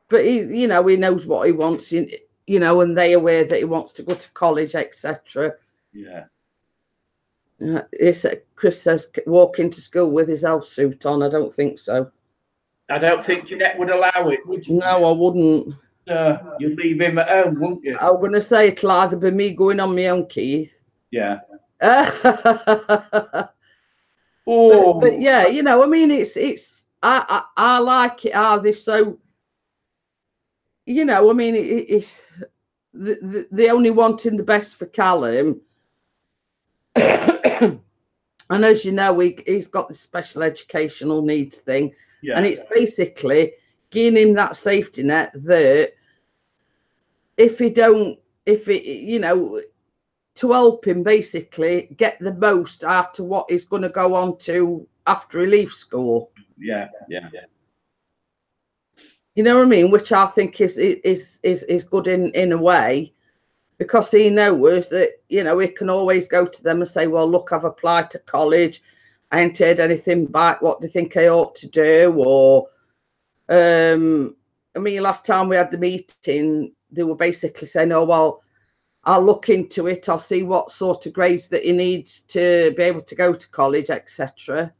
But he knows what he wants, you know, and they're aware that he wants to go to college, etc. Yeah. Chris says walk into school with his elf suit on. I don't think so. I don't think Jeanette would allow it, would you? No, I wouldn't. You'd leave him at home, wouldn't you? I'm going to say it'll either be me going on my own, Keith. Yeah. But yeah, you know, I mean, I like it. Are they so? You know, I mean, it's the only wanting the best for Callum. And as you know, he's got the special educational needs thing. Yeah. And it's basically giving him that safety net that you know, to help him basically get the most out of what he's going to go on to after he leaves school. Yeah. You know what I mean? Which I think is good in a way, because he knows that, you know, he can always go to them and say, well, look, I've applied to college. I ain't heard anything back. What do you think I ought to do? Or, I mean, last time we had the meeting, they were basically saying, oh, well, I'll look into it. I'll see what sort of grades that he needs to be able to go to college, etc.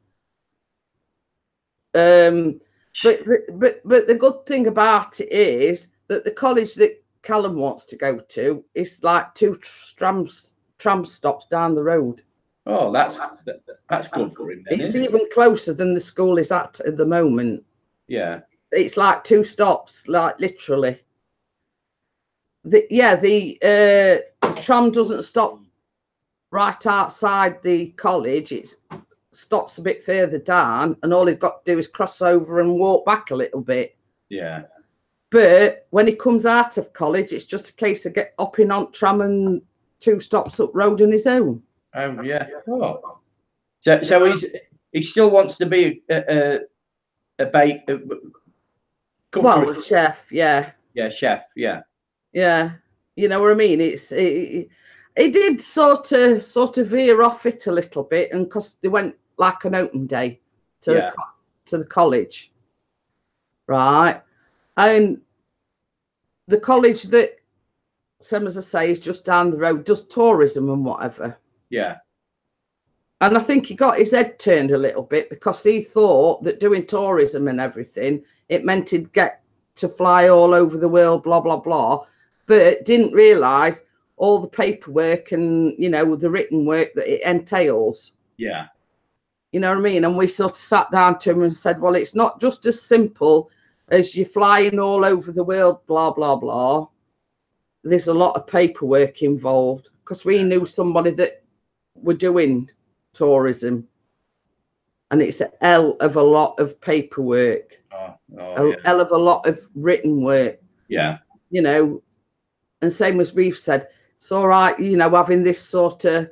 But the good thing about it is that the college that Callum wants to go to is like 2 tram stops down the road. Oh, that's good for him. It's even closer than the school is at the moment. Yeah. It's like 2 stops, like literally. The tram doesn't stop right outside the college. It stops a bit further down, and all he's got to do is cross over and walk back a little bit. Yeah. But when he comes out of college, it's just a case of hopping on tram and 2 stops up road on his own. Oh yeah. Oh. So he still wants to be a chef. Yeah. Yeah, chef. Yeah. Yeah. You know what I mean? It did sort of veer off it a little bit, and because they went like an open day to the college, right? And the college that, same as I say, is just down the road, does tourism and whatever. Yeah. And I think he got his head turned a little bit, because he thought that doing tourism and everything, it meant he'd get to fly all over the world, blah, blah, blah. But didn't realise all the paperwork and, you know, the written work that it entails. Yeah. You know what I mean? And we sort of sat down to him and said, well, it's not just as simple as you're flying all over the world, blah, blah, blah. There's a lot of paperwork involved, because we knew somebody that were doing tourism, and it's a hell of a lot of paperwork, hell of a lot of written work. Yeah. You know, and same as we've said, it's all right, you know, having this sort of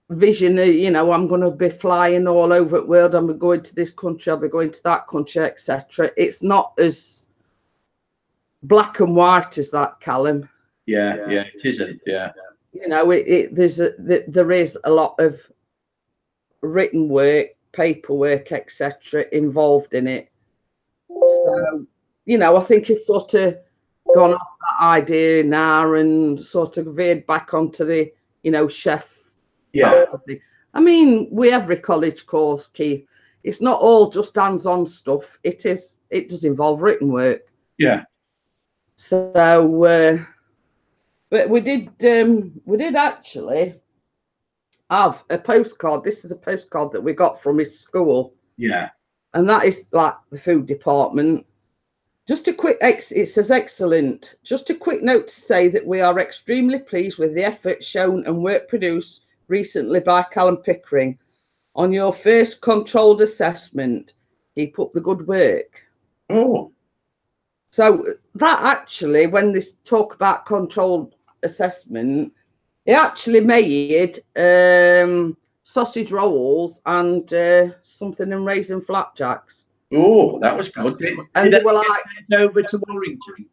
vision, you know, I'm going to be flying all over the world, I'm going to this country, I'll be going to that country, etc. It's not as black and white as that, Callum. Yeah, it isn't. Yeah, you know, there is a lot of written work, paperwork, etc. involved in it. So, you know, I think it's sort of gone off that idea now and sort of veered back onto the, you know, chef type of thing. I mean, with every college course, Keith, it's not all just hands-on stuff. It does involve written work. Yeah. So, but we did actually have a postcard. This is a postcard that we got from his school. Yeah. And that is like the food department. Just a quick, it says excellent. Just a quick note to say that we are extremely pleased with the effort shown and work produced recently by Callum Pickering on your first controlled assessment. He put the good work. Oh. So that actually, when they talk about controlled assessment, it actually made sausage rolls and something in raisin flapjacks. Oh, that was good. And they were like over to Warrington.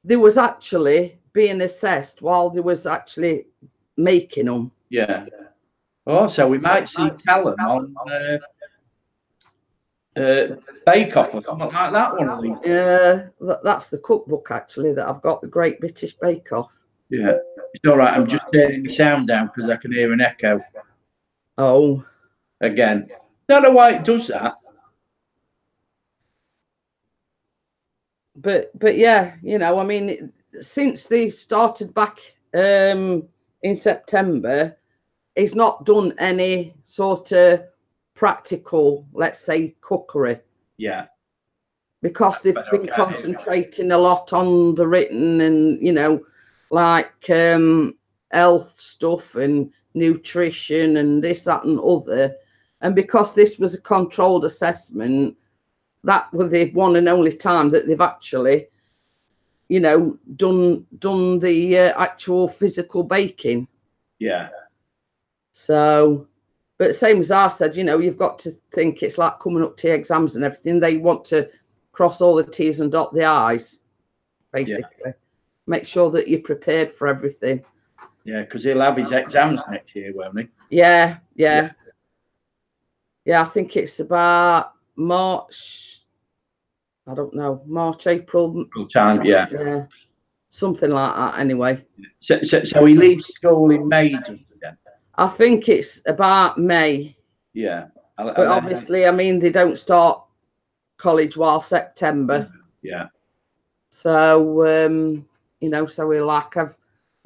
They was actually being assessed while they was actually making them. Yeah. Oh, so we might see Callum on Bake Off or something like that one. That's the cookbook actually that I've got, the Great British Bake Off. Yeah, it's all right. I'm just turning the sound down because I can hear an echo. Oh. Again. Don't know why it does that. But yeah, you know, I mean, since they started back in September, he's not done any sort of practical, let's say, cookery. Yeah. Because they've been concentrating a lot on the written and, you know, like health stuff and nutrition and this, that and other. And because this was a controlled assessment, that was the one and only time that they've actually, you know, done the actual physical baking. Yeah. So, but same as I said, you know, you've got to think it's like coming up to exams and everything. They want to cross all the T's and dot the I's, basically. Yeah. Make sure that you're prepared for everything. Yeah, because he'll have his exams next year, won't he? Yeah. I think it's about March. I don't know, March, April time. Yeah, something like that. Anyway. So he leaves school in May. I think it's about May. Yeah. But obviously, I mean, they don't start college while September. Yeah. So you know, so we like have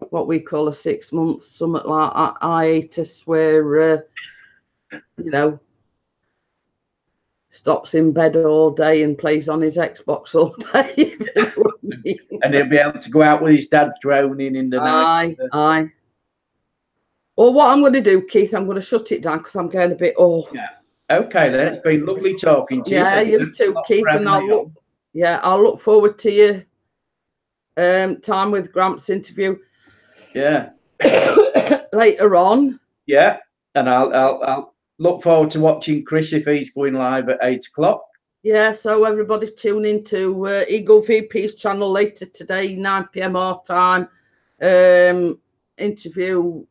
what we call a 6 months, something like that, hiatus, where you know, stops in bed all day and plays on his Xbox all day. And he'll be able to go out with his dad droning in the night. Aye. Well, what I'm going to do, Keith, I'm going to shut it down because I'm getting a bit. Yeah. Okay, then. It's been lovely talking to you. Yeah, you too, Keith. And I'll look forward to your time with Gramps interview. Yeah. Later on. Yeah, and I'll look forward to watching Chris if he's going live at 8 o'clock. Yeah, so everybody tune into Eagle VP's channel later today, 9 p.m. our time. Interview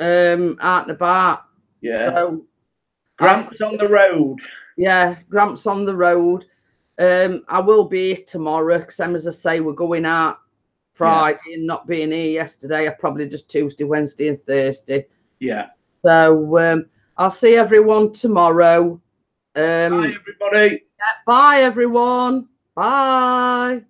out and about. Yeah. So Gramps on the road. Yeah, Gramps on the road. I will be here tomorrow because, as I say, we're going out Friday and not being here yesterday. I probably just Tuesday, Wednesday, and Thursday. Yeah. So I'll see everyone tomorrow. Bye, everybody. Bye, everyone. Bye.